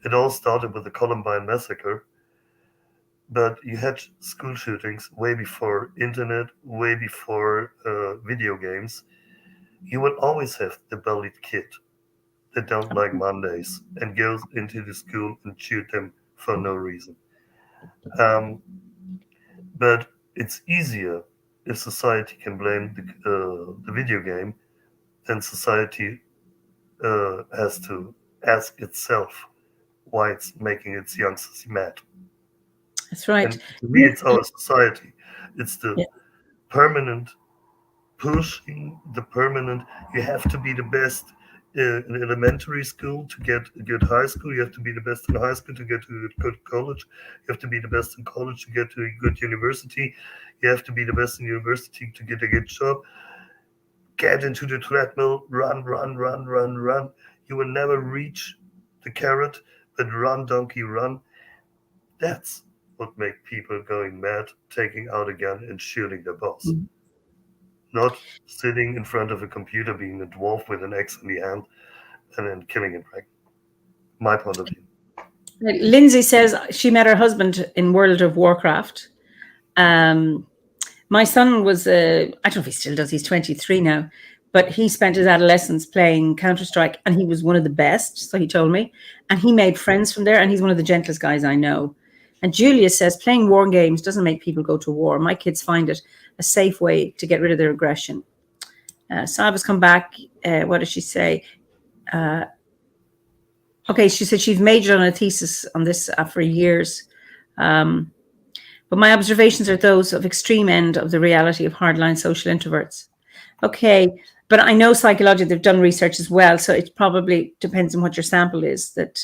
It all started with the Columbine massacre, but you had school shootings way before internet, way before video games. You would always have the bullied kid that don't like Mondays and goes into the school and shoot them for no reason. But it's easier if society can blame the video game than society has to ask itself why it's making its youngsters mad. That's right. And to me, it's our society. It's the Yeah. permanent pushing, the permanent, you have to be the best in elementary school to get a good high school. You have to be the best in high school to get to a good college. You have to be the best in college to get to a good university. You have to be the best in university to get a good job. Get into the treadmill, run, run, run, run, run. You will never reach the carrot, but run, donkey, run. That's what makes people going mad, taking out a gun and shooting their boss. Mm-hmm. Not sitting in front of a computer being a dwarf with an axe in the hand and then killing a dragon. My point of view. Lindsay says she met her husband in World of Warcraft. My son was, I don't know if he still does, he's 23 now, but he spent his adolescence playing Counter-Strike and he was one of the best, so he told me. And he made friends from there and he's one of the gentlest guys I know. And Julia says, playing war games doesn't make people go to war. My kids find it a safe way to get rid of their aggression. Saba's come back. What does she say? Okay, she said she's majored on a thesis on this for years. But my observations are those of extreme end of the reality of hardline social introverts. Okay, but I know psychologically they've done research as well, so it probably depends on what your sample is. That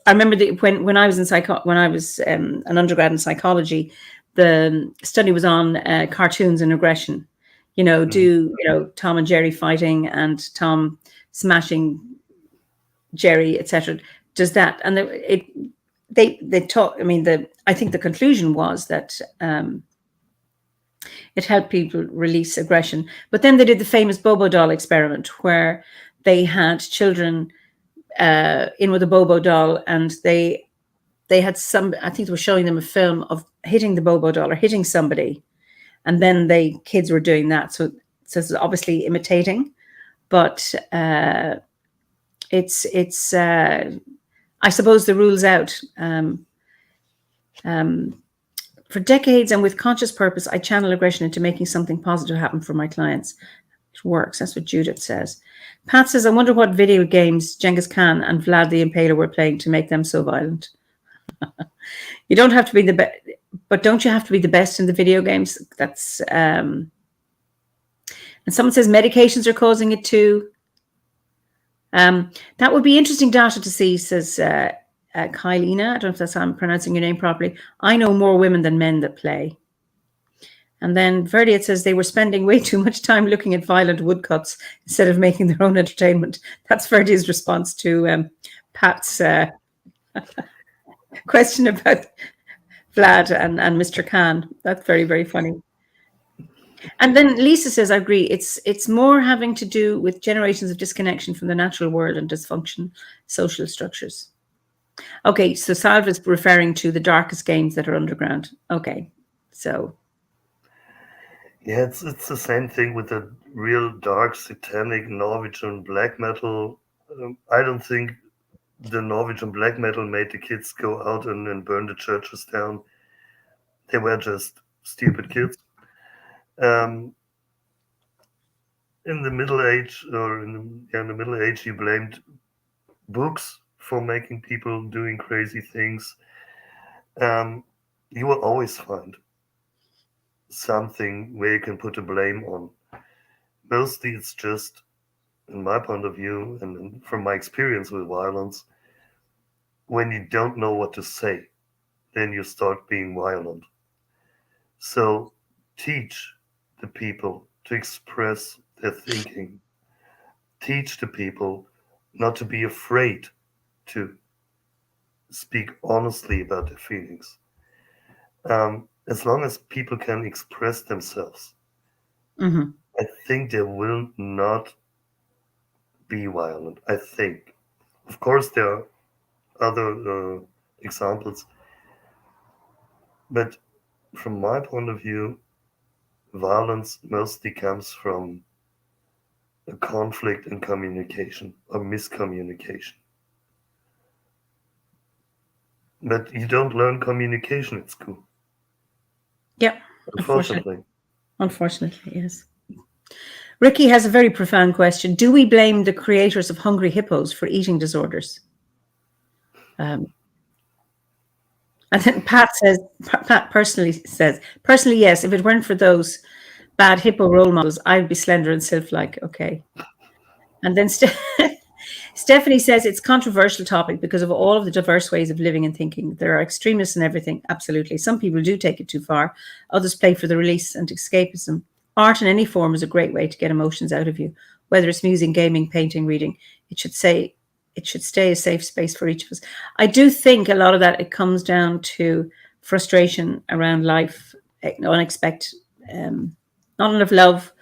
I remember when I was in an undergrad in psychology, the study was on cartoons and aggression. Tom and Jerry fighting and Tom smashing Jerry, etc. Does that, and they talk. I mean, I think the conclusion was that it helped people release aggression. But then they did the famous Bobo doll experiment, where they had children in with a Bobo doll, and they had I think they were showing them a film of hitting the Bobo doll or hitting somebody, and then kids were doing that. So it's obviously imitating, but it's I suppose the rule's out. For decades and with conscious purpose, I channel aggression into making something positive happen for my clients. It works. That's what Judith says. Pat says, I wonder what video games Genghis Khan and Vlad the Impaler were playing to make them so violent. You don't have to be the best, but don't you have to be the best in the video games? That's And someone says medications are causing it too. That would be interesting data to see, says Kylina. I don't know if that's how I'm pronouncing your name properly. I know more women than men that play. And then Verdi, it says they were spending way too much time looking at violent woodcuts instead of making their own entertainment. That's Verdi's response to Pat's question about Vlad and Mr. Khan. That's very, very funny. And then Lisa says, I agree. It's more having to do with generations of disconnection from the natural world and dysfunction social structures. Okay, so Salve is referring to the darkest games that are underground. Okay, so. Yeah, it's the same thing with the real dark satanic Norwegian black metal. I don't think the Norwegian black metal made the kids go out and burn the churches down. They were just stupid kids. In the Middle Age, or in the Middle Age, you blamed books for making people doing crazy things. You will always find something where you can put a blame on. Mostly it's just, in my point of view, and from my experience with violence, when you don't know what to say, then you start being violent. So teach the people to express their thinking. Teach the people not to be afraid to speak honestly about their feelings. As long as people can express themselves, Mm-hmm. I think they will not be violent. I think. Of course, there are other examples, but from my point of view, violence mostly comes from a conflict in communication or miscommunication. But you don't learn communication at school, Yeah, unfortunately. unfortunately, yes. Ricky has a very profound question. Do we blame the creators of Hungry Hippos for eating disorders? And then Pat personally says, yes, if it weren't for those bad hippo role models, I'd be slender and sylph-like. Okay. And then Stephanie says it's a controversial topic because of all of the diverse ways of living and thinking. There are extremists and everything. Absolutely. Some people do take it too far. Others play for the release and escapism. Art in any form is a great way to get emotions out of you, whether it's music, gaming, painting, reading. It should stay a safe space for each of us. I do think a lot of that, it comes down to frustration around life, unexpected, not enough love,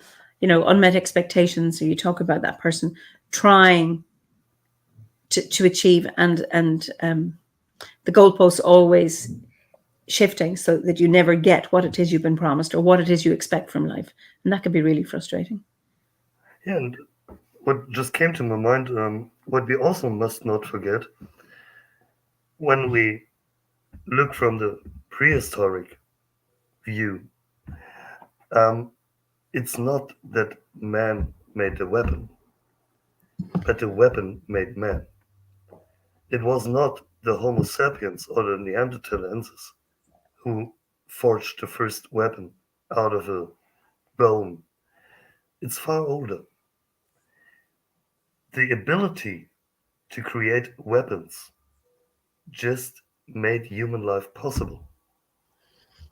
unmet expectations. So you talk about that person trying to achieve, and the goalposts always shifting so that you never get what it is you've been promised or what it is you expect from life. And that can be really frustrating. Yeah, and what just came to my mind, what we also must not forget, when we look from the prehistoric view, um, it's not that man made the weapon, but the weapon made man. It was not the Homo sapiens or the Neanderthalensis who forged the first weapon out of a bone. It's far older. The ability to create weapons just made human life possible.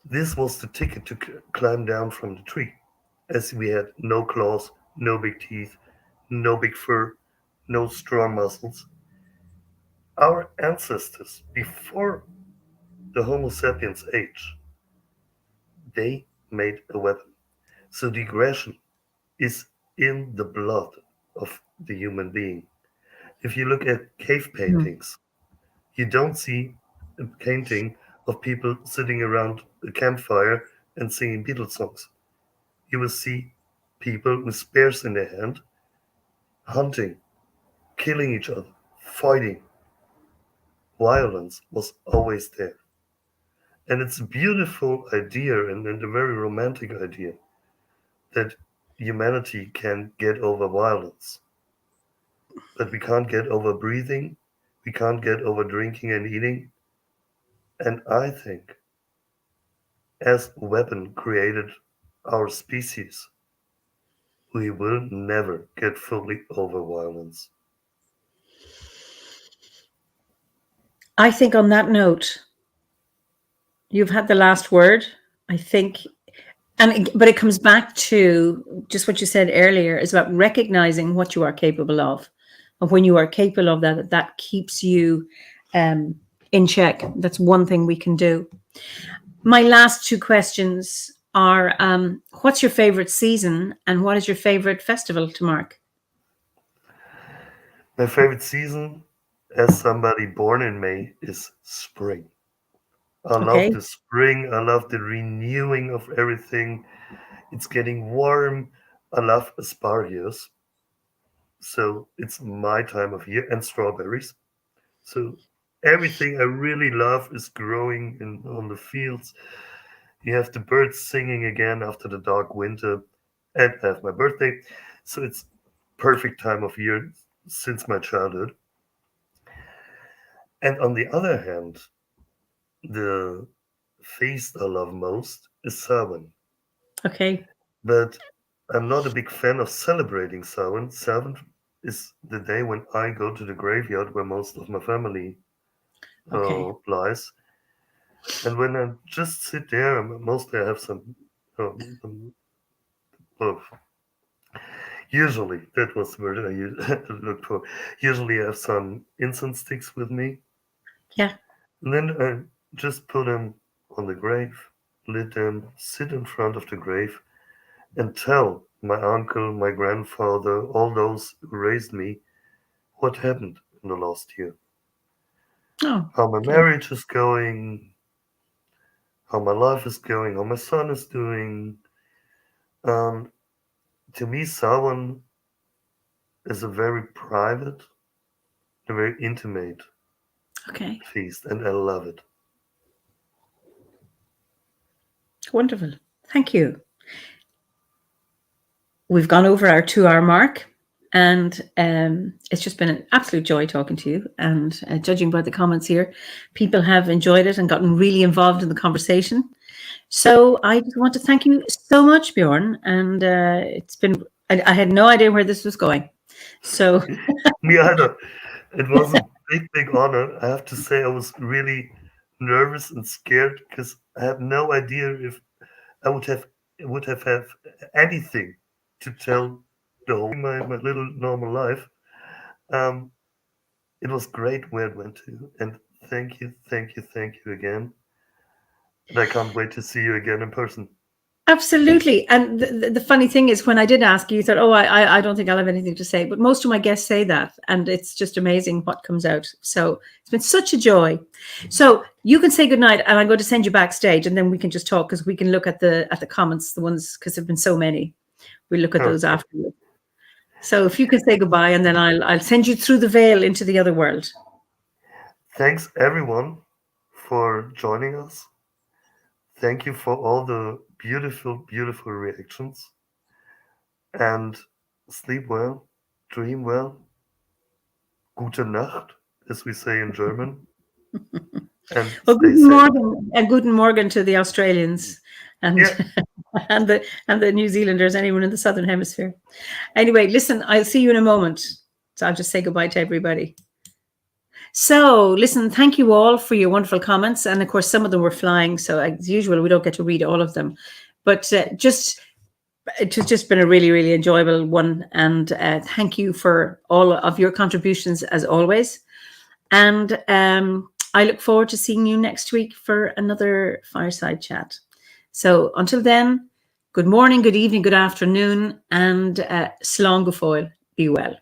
This was the ticket to climb down from the tree, as we had no claws, no big teeth, no big fur, no strong muscles. Our ancestors, before the Homo sapiens age, they made a weapon. So the aggression is in the blood of the human being. If you look at cave Mm. paintings, you don't see a painting of people sitting around a campfire and singing Beatles songs. You will see people with spears in their hand, hunting, killing each other, fighting. Violence was always there. And it's a beautiful idea and a very romantic idea that humanity can get over violence. But we can't get over breathing, we can't get over drinking and eating. And I think, as a weapon created our species, we will never get fully over violence. I think on that note, you've had the last word. I think, but it comes back to just what you said earlier, is about recognizing what you are capable of. And when you are capable of that, that keeps you in check. That's one thing we can do. My last two questions are, what's your favorite season and what is your favorite festival to mark? My favorite season, as somebody born in May, is spring. I love Okay. the spring. I love the renewing of everything. It's getting warm. I love asparagus. So it's my time of year, and strawberries. So everything I really love is growing on the fields. You have the birds singing again after the dark winter, and I have my birthday. So it's perfect time of year since my childhood. And on the other hand, the feast I love most is Samhain. Okay. But I'm not a big fan of celebrating Samhain. Samhain is the day when I go to the graveyard where most of my family Okay. lies. And when I just sit there, mostly I have some, well, usually, that was the word I looked for. Usually I have some incense sticks with me. Yeah. And then I just put them on the grave, lit them, sit in front of the grave, and tell my uncle, my grandfather, all those who raised me, what happened in the last year. Oh, How my okay. marriage is going, how my life is going, how my son is doing. Um, to me, Samhain is a very private, a very intimate Okay. feast, and I love it. Wonderful. Thank you. We've gone over our 2-hour mark, and it's just been an absolute joy talking to you. And judging by the comments here, people have enjoyed it and gotten really involved in the conversation. So I just want to thank you so much, Björn. And it's been, I had no idea where this was going. So Me either. It was a big, big honor. I have to say, I was really nervous and scared because I had no idea if I would have anything to tell the whole my little normal life. Um, it was great where it went to, and thank you, thank you, thank you again. And I can't wait to see you again in person. absolutely. And the funny thing is, when I did ask you, you said, "Oh, I don't think I'll have anything to say." But most of my guests say that, and it's just amazing what comes out. So it's been such a joy. So you can say goodnight, and I'm going to send you backstage, and then we can just talk, because we can look at the comments, the ones, because there've been so many. We'll look at those Okay. afterwards. So if you can say goodbye, and then I'll send you through the veil into the other world. Thanks everyone for joining us. Thank you for all the beautiful, beautiful reactions. And sleep well, dream well, gute Nacht, as we say in German, and Well, stay guten safe. Morgen, and guten Morgen to the Australians, and Yeah, and the New Zealanders, anyone in the Southern Hemisphere. Anyway, listen, I'll see you in a moment. So I'll just say goodbye to everybody. So, listen, thank you all for your wonderful comments. And of course, some of them were flying. So, as usual, we don't get to read all of them. But it has just been a really, really enjoyable one. And thank you for all of your contributions, as always. And I look forward to seeing you next week for another Fireside Chat. So, until then, good morning, good evening, good afternoon, and slán go fóill. Be well.